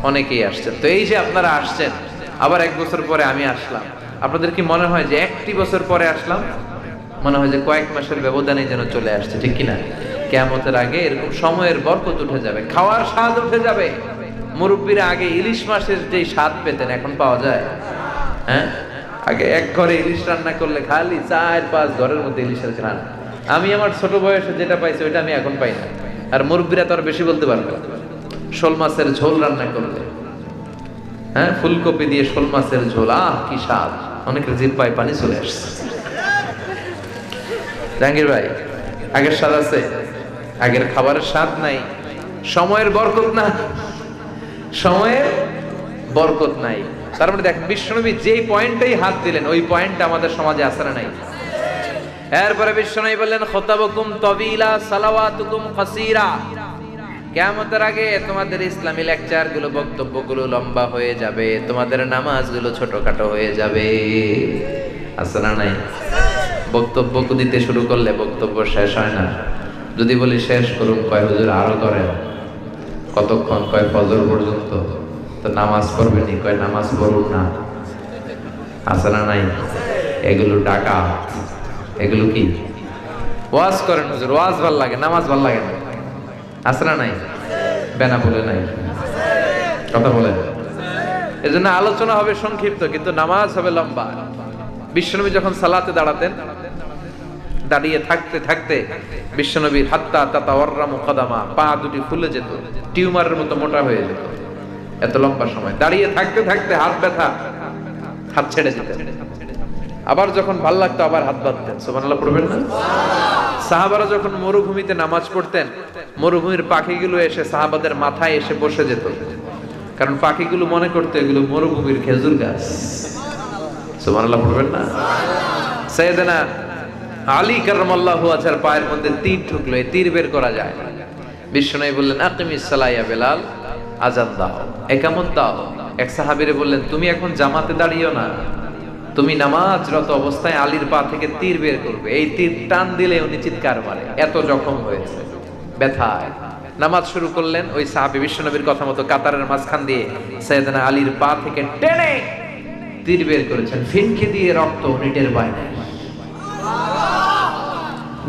অনেকেই আসছেন। তো এই যে আপনারা আসছেন, আবার 1 বছর পরে আমি আসলাম, আপনাদের কি মনে হয় যে 1টি বছর পরে আসলাম? মনে হয় যে কয়েক মাসের ব্যবধানে যেন চলে আসছে, ঠিক কিনা? কিয়ামতের আগে এরকম সময়ের বরকত উঠে যাবে, খাওয়ার স্বাদ উঠে যাবে। মুরব্বীরা আগে ইলিশ মাছের যে স্বাদ পেতেন এখন পাওয়া যায়? হ্যাঁ, আগে এক ঘরে ইলিশ রান্না করলে খালি 4-5 ঘরের মধ্যে ইলিশের ঘ্রাণ। আমি আমার ছোট বয়সে যেটা পাইছি ওইটা আমি এখন পাই না। আর মুরব্বীরা তো আর বেশি বলতে পারবে না। শোল মাছের ঝোল রান্না করলে, হ্যাঁ, ফুলকপি দিয়ে শোল মাছের ঝোল, কি স্বাদ! অনেকের জিহ্বায় পানি চলে আসছে। জাহাঙ্গীর ভাই, আগের স্বাদ আছে? আগের খাবারের স্বাদ নাই। সময়ের বরকত না, সময়ের বরকত নাই। তার মানে দেখেন, বিশ্বনবী যেই পয়েন্টেই হাত দিলেন ওই পয়েন্টটা আমাদের সমাজে আছে না নাই? এরপরে বিশ্বনবী বললেন, খুতাবুকুম তাবিলা সালাওয়াতুকুম কাসীরা। কিয়ামতের আগে তোমাদের ইসলামী লেকচারগুলো, বক্তব্যগুলো লম্বা হয়ে যাবে, তোমাদের নামাজগুলো ছোটখাটো হয়ে যাবে। আছে না নাই? বক্তব্য দিতে শুরু করলে বক্তব্য শেষ হয় না। যদি বলি শেষ করুন, কয় হুজুর আরো করেন। কতক্ষণ? কয় ফজর পর্যন্ত। তো নামাজ পড়বেনি, কয় নামাজ পড়ুন না। আছে না নাই? এগুলো ডাকা, এগুলো কি? ওয়াজ করেন হুজুর, ওয়াজ ভাল লাগে, নামাজ ভাল লাগে না। আছে না নাই? বেনা বলে নাই, কথা বলে। এজন্য আলোচনা হবে সংক্ষিপ্ত, কিন্তু নামাজ হবে লম্বা। বিশ্বনবী যখন সালাতে দাঁড়াতেন, দাঁড়িয়ে থাকতে থাকতে বিশ্বনবীর হাত্তা তাতাওয়াররা মুকাদামা, পা দুটি ফুলে যেত, টিউমারের মতো মোটা হয়ে যেত। এত লম্বা সময় দাঁড়িয়ে থাকতে থাকতে হাত ব্যথা, হাত ছেড়ে যেতেন। আবার যখন ভাল লাগতো আবার হাত বাঁধতেন। সুবহানাল্লাহ পড়বেন না? সাহাবারা যখন মরুভূমিতে নামাজ পড়তেন, মরুভূমির পাখিগুলো এসে সাহাবাদের মাথায় এসে বসে যেত, কারণ পাখিগুলো মনে করতো এগুলো মরুভূমির খেজুর গাছ। সুবহানাল্লাহ পড়বেন না? সাইয়েদনা আলী কারামাল্লাহু ওয়াজহার পায়ের মধ্যে তীর ঢুকলো, এই তীর বের করা যায় না। বিশ্বনবী বললেন, আকিমিস সালাহ ইয়া বেলাল, আযান দাও, ইকামত দাও। এক সাহাবীরে বললেন, তুমি এখন জামাতে দাঁড়িও না, তুমি নামাজরত অবস্থায় আলীর পা থেকে তীর বের করবে। এই তীর টান দিলে উনি চিৎকার মারে, এত জখম হয়েছে ব্যথায়। নামাজ শুরু করলেন। ওই সাহাবী বিশ্বনবীর কথা মতো কাতারের মাঝখান দিয়ে সাইয়েদনা আলীর পা থেকে টেনে তীর বের করেছেন। ফিনকে দিয়ে রক্ত উনি টের পায় না।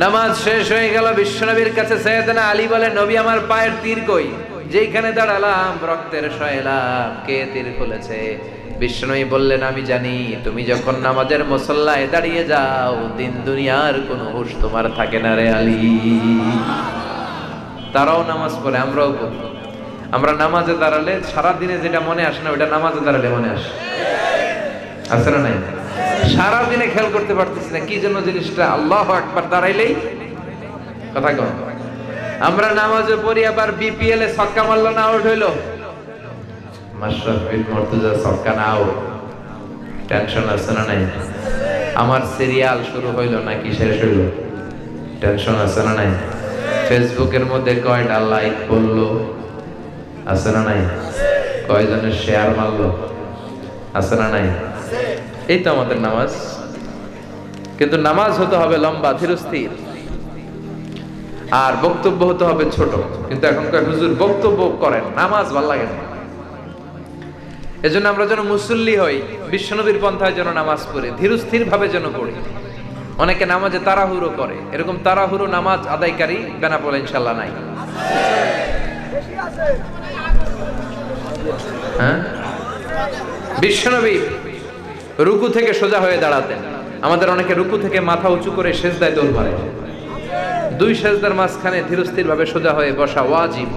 নামাজ শেষ হয়ে গেল। বিশ্বনবীর কাছে সাইয়েদনা আলী বলে, নবী আমার পায়ের তীর কই? যেইখানে দাঁড়ালাম রক্তের সয়লাভ, কে তীর খুলেছে? বিশ্বনবী বললেন, আমি জানি। তুমি যখন নামাজের মুসল্লায় দাঁড়িয়ে যাও, দিন দুনিয়ার কোনো হুঁশ তোমার থাকে না রে আলী। তারাও নামাজ পড়ে, আমরাও পড়ি। আমরা নামাজে দাঁড়ালে সারা দিনে যেটা মনে আসে না, ওটা নামাজে দাঁড়ালে মনে আসে। আছে না নাই? সারা দিনে খেয়াল করতে পারতেছি না কি জন্য জিনিসটা, আল্লাহু আকবার দাঁড়াইলেই কথা কম। আমরা নামাজে পড়ি, আবার বিপিএল এ ছক্কা মারলো না, আউট হইলো। মাশরাফি বিন মুর্তজা ছক্কা না আউট, টেনশন আছে না নাই? আমার সিরিয়াল শুরু হইলো নাকি শেষ হইলো, টেনশন আছে না নাই? ফেসবুকের মধ্যে কয়টা লাইক পড়লো, আছে না নাই? কয়জনের শেয়ার মারলো, আছে না নাই? এই তো আমাদের নামাজ। কিন্তু নামাজ হতে হবে লম্বা, ধীরস্থির, আর বক্তব্য হতে হবে ছোট। কিন্তু এখনকার হুজুর বক্তব্য করেন, নামাজ ভাল লাগে না। এজন্য আমরা যেন মুসল্লি হই, বিশ্বনবীর পন্থায় যেন নামাজ পড়ি, ধীরস্থির ভাবে যেন পড়ি। অনেকে নামাজে তাড়াহুড়ো করে, এরকম তাড়াহুড়ো নামাজ আদায়কারী বেনাপোল ইনশাআল্লাহ নাই। হ্যাঁ, বিশ্বনবী রুকু থেকে সোজা হয়ে দাঁড়াতেন। আমাদের অনেকে রুকু থেকে মাথা উঁচু করে সেজদায় দৌড় মারে। দুই সেজদার মাঝখানে ধীরস্থির ভাবে সোজা হয়ে বসা ওয়াজিব।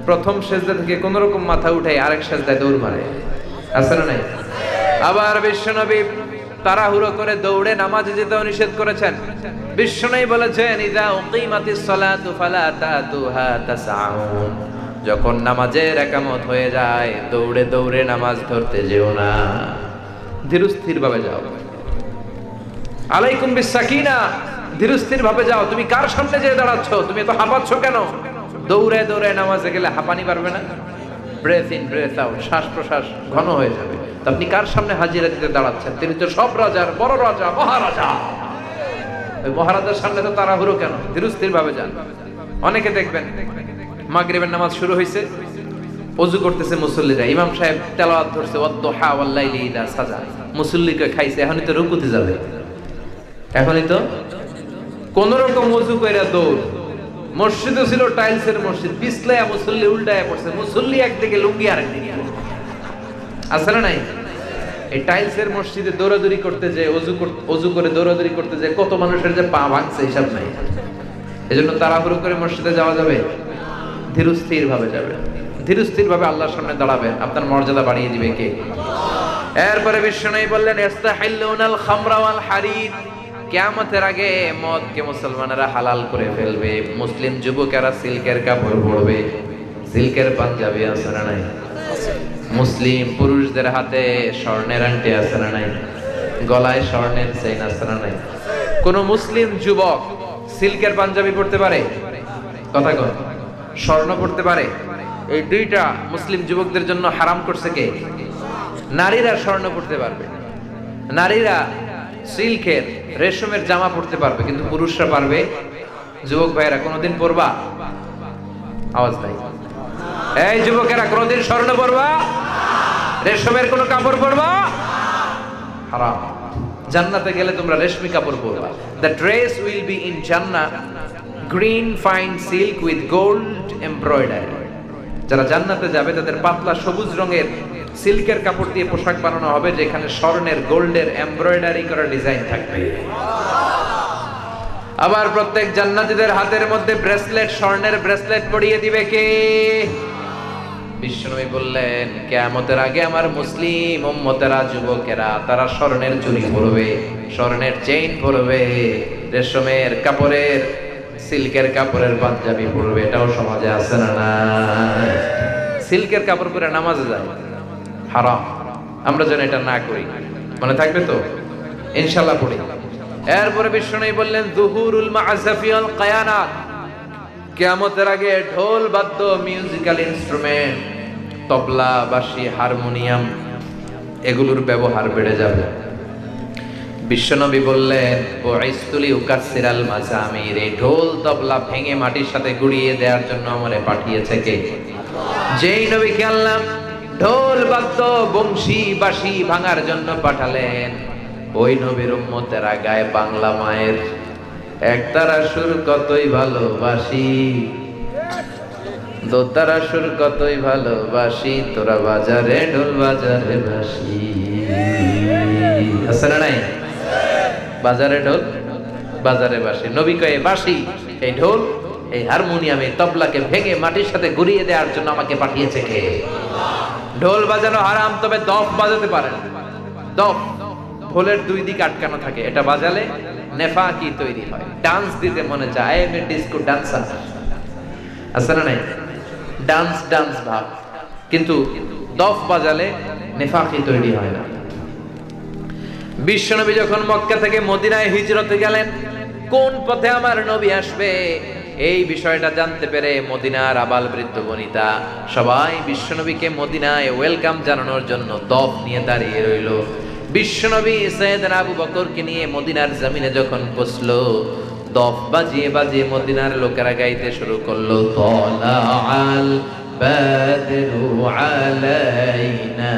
প্রথম সেজদা থেকে কোন রকম মাথা উঠাই আরেক সেজদায় দৌড় মারে, আছে না নাই? আবার বিশ্বনবী তাড়াহুড়ো করে দৌড়ে নামাজে যেতেও নিষেধ করেছেন। বিশ্বনবী বলেছেন, ইযা উকিমাতিস সালাতু ফালা তাতুহা তাসআউন, যখন নামাজের ইকামত হয়ে যায় দৌড়ে দৌড়ে নামাজ ধরতে যেও না, ধীরস্থির ভাবে যাও। আলাইকুম বিসাকিনা, ধীরস্থির ভাবে যাও। তুমি কার সামনে যেয়ে দাঁড়াচ্ছ? তুমি তো হাঁপাচ্ছ কেন? দৌড়ে দৌড়ে নামাজে গেলে হাঁপানি পারবে না? ব্রেথ ইন ব্রেথ আউট, শ্বাস প্রশ্বাস ঘন হয়ে যাবে। তো আপনি কার সামনে হাজিরা দিতে দাঁড়াচ্ছেন? তিনি তো সব রাজার বড় রাজা, মহারাজা। ওই মহারাজার সামনে তো তাড়াহুড়ো কেন? ধীরস্থির ভাবে যান। অনেকে দেখবেন মাগরিবের নামাজ শুরু হয়েছে, ওযু করতেছে মুসল্লিরা, ইমাম সাহেব তেলাওয়াত ধরছে, ওয়াদ-দুহা ওয়াল-লাইলি ইযা সাজা। মুসল্লিকে খাইছে, এখনই তো রুকুতে যাবে, এখনই তো কোন রকম ওযু কইরা দৌড়। মসজিদও ছিল টাইলসের মসজিদ, পিছলায়া মুসল্লি উল্টায়া পড়ছে, মুসল্লি একদিকে লুঙ্গি আরেকদিকে, আছে না নাই? এই টাইলসের মসজিদে দৌড়াদৌড়ি করতে যে অজু করে দৌড়াদৌড়ি করতে যে কত মানুষের যে পা ভাঙছে হিসাব নাই। এজন্য তাড়াহুড়ো করে মসজিদে যাওয়া যাবে? ধীরস্থির ভাবে যাবে, ধীরস্থির ভাবে আল্লাহর সামনে দাঁড়াবেন। আপনার মর্যাদা বাড়িয়ে দিবে কে? এরপরে বিশ্বনবী বললেন ইস্তাহিল্লুনাল খামরা ওয়াল হারির, কিয়ামতের আগে মদকে মুসলমানেরা হালাল করে ফেলবে। মুসলিম যুবকেরা সিল্কের কাপড় পরবে, সিল্কের পাঞ্জাবি আছে না নাই? মুসলিম পুরুষদের হাতে স্বর্ণের আংটি আছে না নাই? গলায় স্বর্ণের চেইন আছে না নাই? কোন মুসলিম যুবক সিল্কের পাঞ্জাবি পরতে পারে? কথা কন। স্বর্ণ পরতে পারে? এই দুইটা মুসলিম যুবকদের জন্য হারাম করছে কে? নারীরা স্বর্ণ পরতে পারবে, নারীরা সিল্কের রেশমের জামা পরতে পারবে, কিন্তু পুরুষরা পারবে? যুবক ভাইয়েরা কোনোদিন পরবা? আওয়াজ নাই। এই যুবকেরা কোনোদিন স্বর্ণ পরবা? রেশমের কোনো কাপড় পরবা? হারাম। জান্নাতে গেলে তোমরা রেশমি কাপড় পরবা। The dress will be in Jannah green fine silk with gold embroidery. যারা জান্নাতে যাবে তাদের পাতলা সবুজ রঙের সিল্কের কাপড় দিয়ে পোশাক বানানো হবে, যেখানে স্বর্ণের গোল্ডের এমব্রয়ডারি করা ডিজাইন থাকবে। আবার প্রত্যেক জান্নাতীদের হাতের মধ্যে ব্রেসলেট, স্বর্ণের ব্রেসলেট পরিয়ে দিবে কে? বিশ্বনবী বললেন কিয়ামতের আগে আমার মুসলিম উম্মতেরা, যুবকেরা, তারা স্বর্ণের চুড়ি পরবে, স্বর্ণের চেইন পরবে, রেশমের কাপড়ের, সিল্কের কাপড়ের পাঞ্জাবি পরবে। এটাও সমাজে আছে না নাই? সিল্কের কাপড় পরে নামাজে যায়, হারাম। আমরা যেন এটা না করি, মনে থাকবে তো? ইনশাআল্লাহ পড়ি। এরপরে বিশ্বনবী বললেন যুহুরুল মা'আজাফি ওয়াল কায়ানাত, কিয়ামতের আগে ঢোল বাদ্য, মিউজিক্যাল ইনস্ট্রুমেন্ট, তবলা, বাঁশি, হারমোনিয়াম, এগুলোর ব্যবহার বেড়ে যাবে। বিশ্বনবী বললেন বুইসতুলি উকাসসিরাল মাজামির, এই ঢোল তবলা ভেঙে মাটির সাথে গুড়িয়ে দেওয়ার জন্য আমারে পাঠিয়েছে কে? যেই নবীকে আল্লাহ ঢোল বাদ্য, বংশী, বাঁশি ভাঙার জন্য পাঠালেন, ওই নবীর উম্মতেরা গায়ে বাংলা মায়ের একতারা সুর কতই ভালোবাসি, দোতারা সুর কতই ভালোবাসি, তোরা বাজারে ঢোল বাজারে বাঁশি। আছে না নাই? বাজারে ঢোল বাজারে বাঁশি। নবী কয়ে বাঁশি, এই ঢোল, এই হারমোনিয়াম, এই তবলাকে ভেঙে মাটির সাথে গুড়িয়ে দেওয়ার জন্য আমাকে পাঠিয়েছে কে? ঢোল বাজানো হারাম, তবে দফ বাজাতে পারেন। দফ ঢোলের দুই দিক আটকানো থাকে, এটা বাজালে নেফাকি তৈরি হয়, ডান্স দিতে মনে চায়। I M A disco dancer, আছে না নাই? ডান্স ডান্স ভাব, কিন্তু দফ বাজালে নেফাকি তৈরি হয় না। বিশ্বনবী যখন মক্কা থেকে মদিনায় হিজরতে গেলেন, কোন পথে আমার নবী আসবে এই বিষয়টা জানতে পেরে মদিনার আবাল বৃদ্ধ বনিতা সবাই বিশ্বনবীকে মদিনায় ওয়েলকাম জানানোর জন্য দফ নিয়ে দাঁড়িয়ে রইল। বিশ্বনবী সাইয়েদনা আবু বকরকে নিয়ে মদিনার জমিনে যখন পৌঁছলো, দফ বাজিয়ে বাজিয়ে মদিনার লোকেরা গাইতে শুরু করলো, তালাআল বাদরু আলাইনা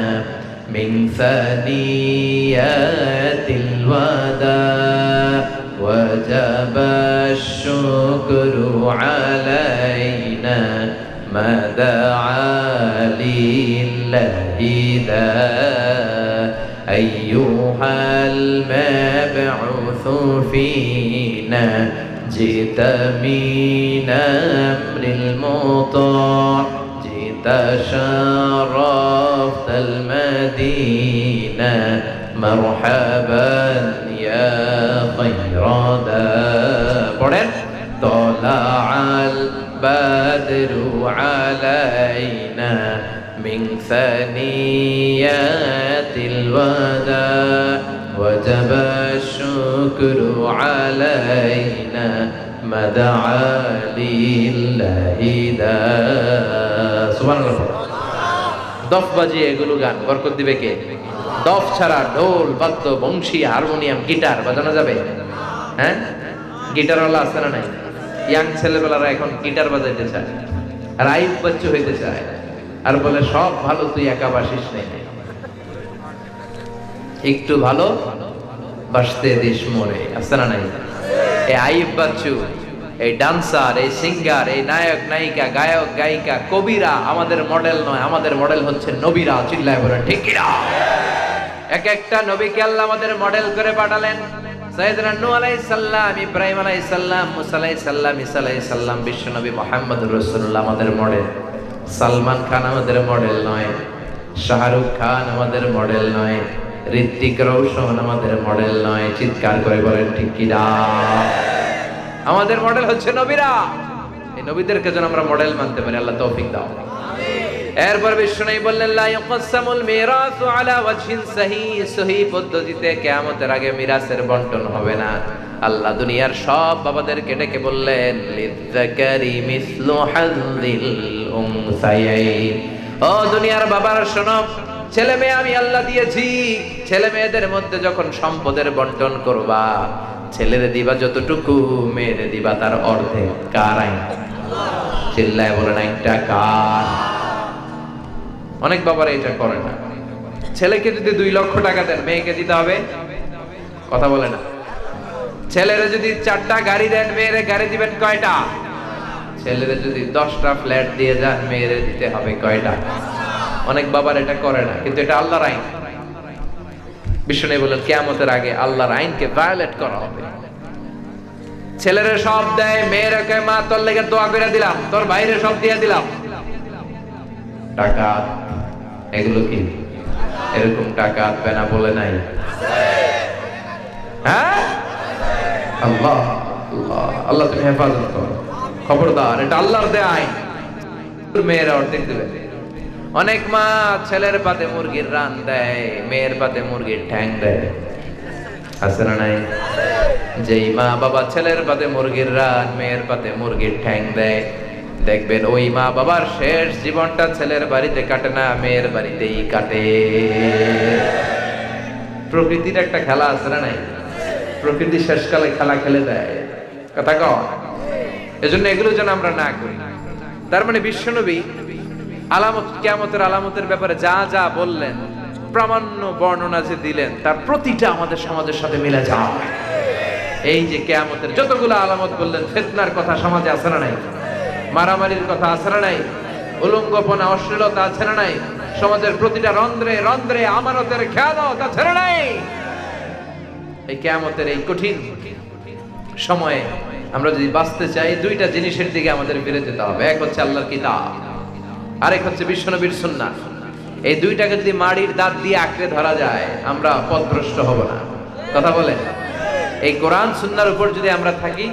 মিন সানিয়াতিল ওয়াদা ওয়াজাবা আশ-শুকরু আলাইনা মা দাআ লিল্লাহি দা أيها المبعوث فينا جئت من أمر المطاع جئت شرفت المدينة مرحبا يا خير دار طلع البدر علينا من ثنيات الوداع وجب الشكر علينا ما دعا لله دا সুবহানাল্লাহ। দফ বাজিয়ে এগুলো গান বরকত দিবে কে? দফ ছাড়া ঢোল বাদ্য বংশী হারমোনিয়াম গিটার বাজানো যাবে? হ্যাঁ, গিটারওয়ালা আছে না নাই? ইয়াং ছেলেবেলারা এখন গিটার বাজাইতে চায়, আর আইব বাচ্চু হইতে চায়, আর বলে সব ভালো তুই একা বাসিস নেই, একটু ভালো বাসতে দেশ মরে। আছে না নাই? এই আইব বাচ্চু, এই ডান্সার, এই সিঙ্গার, এই নায়ক নায়িকা, গায়ক গায়িকা, কবিরা আমাদের মডেল নয়, আমাদের মডেল হচ্ছে নবীরা। চিল্লায় বলে ঠিক কিনা? এক একটা নবীকে আল্লাহ আমাদের মডেল করে পাঠালেন। সাইয়েদনা নূহ আলাইহিস সালাম, ইব্রাহিম আলাইহিস সালাম, মুসা আলাইহিস সালাম, ঈসা আলাইহিস সালাম, বিশ্ব নবী মুহাম্মদুর রাসূলুল্লাহ আমাদের মডেল। সালমান খান আমাদের মডেল নয়, শাহরুখ খান আমাদের মডেল নয়, ঋত্বিক রোশন আমাদের মডেল নয়। চিৎকার করে বলেন ঠিক কি না? আমাদের মডেল হচ্ছে নবীরা। এই নবীদেরকে যেন আমরা মডেল মানতে পারি, আল্লাহ তৌফিক দাও। এরপর বিষ্ণু বললেন লা ইয়াকসামুল মিরাসু আলা ওয়াজহিন সহিহ পদ্ধতিতে কিয়ামতের আগে মিরাসের বন্টন হবে না। আল্লাহ দুনিয়ার সব বাবাদেরকে ডেকে বললেন লিযাকারি মিসলু হাযিল উনসায়াইন। ও দুনিয়ার বাবারা শোনো, ছেলে মেয়ে আমি আল্লাহ দিয়েছি। ছেলে মেয়েদের মধ্যে যখন সম্পদের বন্টন করবা, ছেলেরে দিবা যতটুকু, মেয়েরে দিবা তার অর্ধেক। কার আইন? চিল্লায় বলেন আইনটা কার? অনেক বাবারা এটা করে না। ছেলেকে যদি 2 লক্ষ টাকা দেন, মেয়েকে দিতে হবে, কথা বলে না। ছেলেরা যদি 4টা গাড়ি দেন, মেয়েরে গাড়ি দিবেন কয়টা? ছেলেরা যদি 10টা ফ্ল্যাট দিয়ে যান, মেয়েরে দিতে হবে কয়টা? অনেক বাবার এটা করে না, কিন্তু এটা আল্লাহর আইন। বিষ্ণু বলেন কিয়ামতের আগে আল্লাহর আইনকে ভায়োলেট করা হবে। ছেলেরা সব দেয়, মেয়েরা কয় মা তোর লেগে দোয়া করে দিলাম, তোর বাইরে সব দিয়ে দিলাম। টাকা এগুলো কি এরকম টাকা পেনা বলে নাই? হ্যাঁ, আল্লাহ আল্লাহ আল্লাহ তুমি হেফাজত করো, খবরদার, এটা আল্লাহর দেয়া আইন। মেয়েরা অর্ধেক দিবে। অনেক মা ছেলের পাতে মুরগির রান দেয়, মেয়ের পাতে মুরগির ঠ্যাং দেয়, আছে না নাই? যেই মা বাবা ছেলের পাতে মুরগির রান, মেয়ের পাতে মুরগির ঠ্যাং দেয়, দেখবেন ওই মা বাবার শেষ জীবনটা ছেলের বাড়িতে কাটে না, মেয়ের বাড়িতেই কাটে। প্রকৃতির একটা খেলা আছে না নাই? প্রকৃতি শেষকালে খেলা খেলে দেয়, কথা কও। এজন্য এগুলো যেন আমরা না করি। তার মানে বিশ্বনবী আলামত, কিয়ামতের আলামতের ব্যাপারে যা যা বললেন, প্রামাণ্য বর্ণনা যে দিলেন, তার প্রতিটা আমাদের সমাজের সাথে মিলে যায়। এই যে কিয়ামতের যতগুলো আলামত বললেন, ফিতনার কথা সমাজে আছে না নাই? মারামারির কথা আছে না নাই? উলঙ্গপনা, অশ্লীলতা আছে না নাই? সমাজের প্রতিটা রন্ধ্রে রন্ধ্রে আমানতের খেয়ানত আছে না নাই? এই কিয়ামতের এই কঠিন সময়ে আমরা যদি বাঁচতে চাই, 2টা জিনিসের দিকে আমাদের ফিরে যেতে হবে। এক হচ্ছে আল্লাহর কিতাব, আরেক হচ্ছে বিশ্বনবীর সুন্নাহ। এই 2টাকে যদি মাড়ির দাঁত দিয়ে আঁকড়ে ধরা যায়, আমরা পথভ্রষ্ট হব না। কথা বলেন, এই কোরআন সুন্নাহর উপর যদি আমরা থাকি,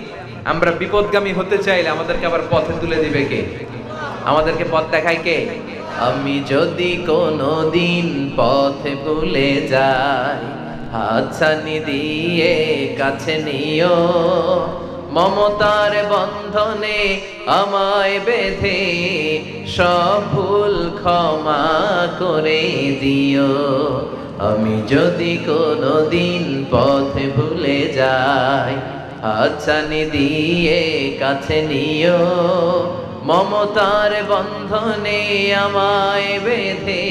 আমরা বিপদগামী হতে চাইলে আমাদেরকে আবার পথে তুলে দিবে কে? আমাদেরকে পথ দেখায় কে? আমি যদি কোনোদিন পথে ভুলে যাই, হাতছানি দিয়ে কাছে নিও, মমতার বন্ধনে আমায় বেঁধে সব ভুল ক্ষমা করে দিও। আমি যদি কোনোদিন পথে ভুলে যাই, হাতছানি দিয়ে কাছে নিও, মমতার বন্ধনে আমায় বেঁধে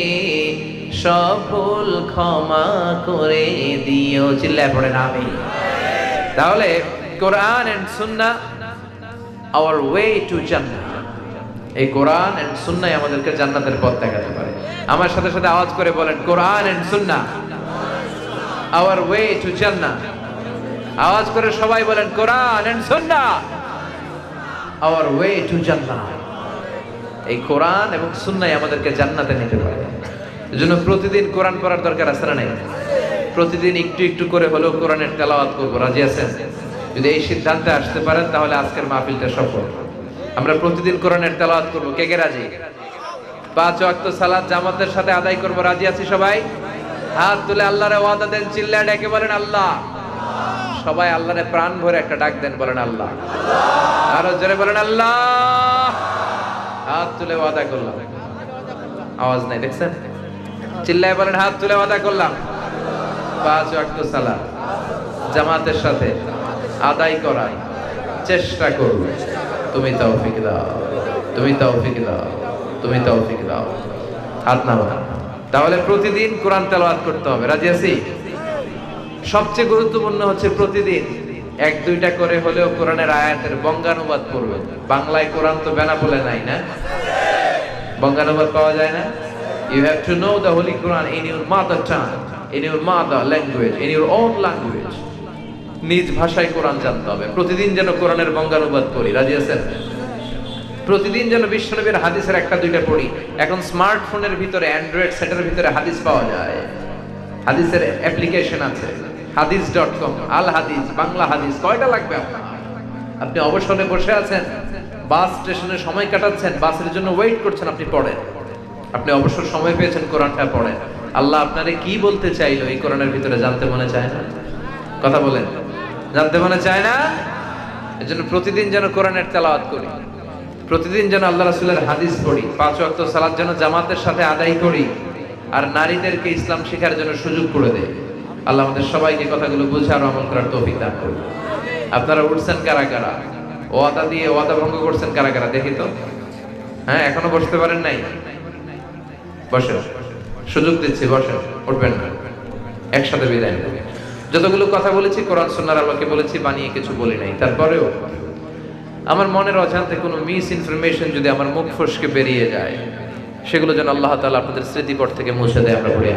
সব ভুল ক্ষমা করে দিও। চিল্লায় পড়েন আমিন। তাহলে কোরআন and Sunnah hour way to জান্নাহ। এই কোরআন এন্ড সুন্নাহ আমাদেরকে জান্নাতের পথ দেখাতে পারে। আমার সাথে সাথে আওয়াজ করে বলেন, কোরআন and Sunnah hour way to জান্নাহ। আওয়াজ করে সবাই বলেন, কোরআন and Sunnah hour way to জান্নাহ। এই কোরআন এবং সুন্নাহ আমাদেরকে জান্নাতে নিতে পারে। এজন্য প্রতিদিন কোরআন পড়ার দরকার আছে না নাই? প্রতিদিন একটু একটু করে হলেও কোরআনের তেলাওয়াত করব, রাজি আছেন? যদি এই সিদ্ধান্তে আসতে পারেন, তাহলে আজকের মাহফিলটা সফল। আমরা প্রতিদিন কোরআনের তেলাওয়াত করব, কে কে রাজি? 5 ওয়াক্ত সালাত জামাতের সাথে আদায় করব, রাজি আছি সবাই? হাত তুলে আল্লাহরে ওয়াদা দেন, চিল্লায় ডেকে বলেন আল্লাহ। সবাই আল্লাহরে প্রাণ ভরে একটা ডাক দেন, বলেন আল্লাহ। আরো জোরে বলেন আল্লাহ। হাত তুলে ওয়াদা করলাম, আওয়াজ নাই, দেখছেন? চিল্লায় বলেন, হাত তুলে ওয়াদা করলাম 5 ওয়াক্ত সালাত জামাতের সাথে আদায় করার চেষ্টা করব। তুমি তৌফিক দাও, তুমি তৌফিক দাও, তুমি তৌফিক দাও। হাত নামা। তাহলে প্রতিদিন কোরআন তেলাওয়াত করতে হবে, রাজি আছি? সবচেয়ে গুরুত্বপূর্ণ হচ্ছে প্রতিদিন 1-2টা করে হলেও কোরআনের আয়াতের বঙ্গানুবাদ করবেন। বাংলায় কোরআন তো বেনাপোলে নাই না, বঙ্গানুবাদ পাওয়া যায় না। You have to know the Holy Quran in your mother tongue. in your mother language, in your own language. নিজ ভাষায় কোরআন জানতে হবে। প্রতিদিন যেন কোরআনের বঙ্গানুবাদ পড়ি, রাজি আছেন? প্রতিদিন যেন বিশ্বনবীর হাদিসের একটা দুইটা পড়ি। এখন স্মার্টফোনের ভিতরে, অ্যান্ড্রয়েড সেটের ভিতরে হাদিস পাওয়া যায়, হাদিসের অ্যাপ্লিকেশন আছে, hadis.com, আল হাদিস, বাংলা হাদিস। কয়টা লাগবে আপনার? আপনি অবসরে বসে আছেন, বাস স্টেশনে সময় কাটাচ্ছেন, বাসের জন্য ওয়েট করছেন, আপনি পড়েন। আপনি অবসর সময় পেয়েছেন, কোরআনটা পড়েন। আল্লাহ আপনারে কি বলতে চাইলো এই কোরআনের ভিতরে জানতে মনে চায় না? কথা বলেন, জানতে মনে চায় না? এজন্য প্রতিদিন যেন কোরআনের তেলাওয়াত করি, প্রতিদিন যেন আল্লাহ রাসূলের হাদিস পড়ি, 5 ওয়াক্ত সালাত যেন জামাতের সাথে আদায় করি, আর নারীদেরকে ইসলাম শেখার জন্য সুযোগ করে দেয়। আল্লাহ আমাদের সবাইকে কথাগুলো বুঝে আর আমল করার তৌফিক দান করুন। আপনারা উঠছেন কারা কারা? ওয়াদা দিয়ে ওয়াদা ভঙ্গ করছেন কারা কারা? দেখি তো। হ্যাঁ, এখনো বসতে পারেন নাই? বসেন, সুযোগ দিচ্ছি, বসেন, উঠবেন না। একসাথে বিদায় নেব। যতগুলো কথা বলেছি কোরআন সুন্নাহর আলোকে বলেছি, বানিয়ে কিছু বলি নাই। তারপরেও আমার মনের অজান্তে কোনো মিস ইনফরমেশন যদি আমার মুখ ফসকে বেরিয়ে যায়, সেগুলো যেন আল্লাহ তাআলা আপনাদের স্মৃতিপট থেকে মুছে দেয়। আমরা পড়ে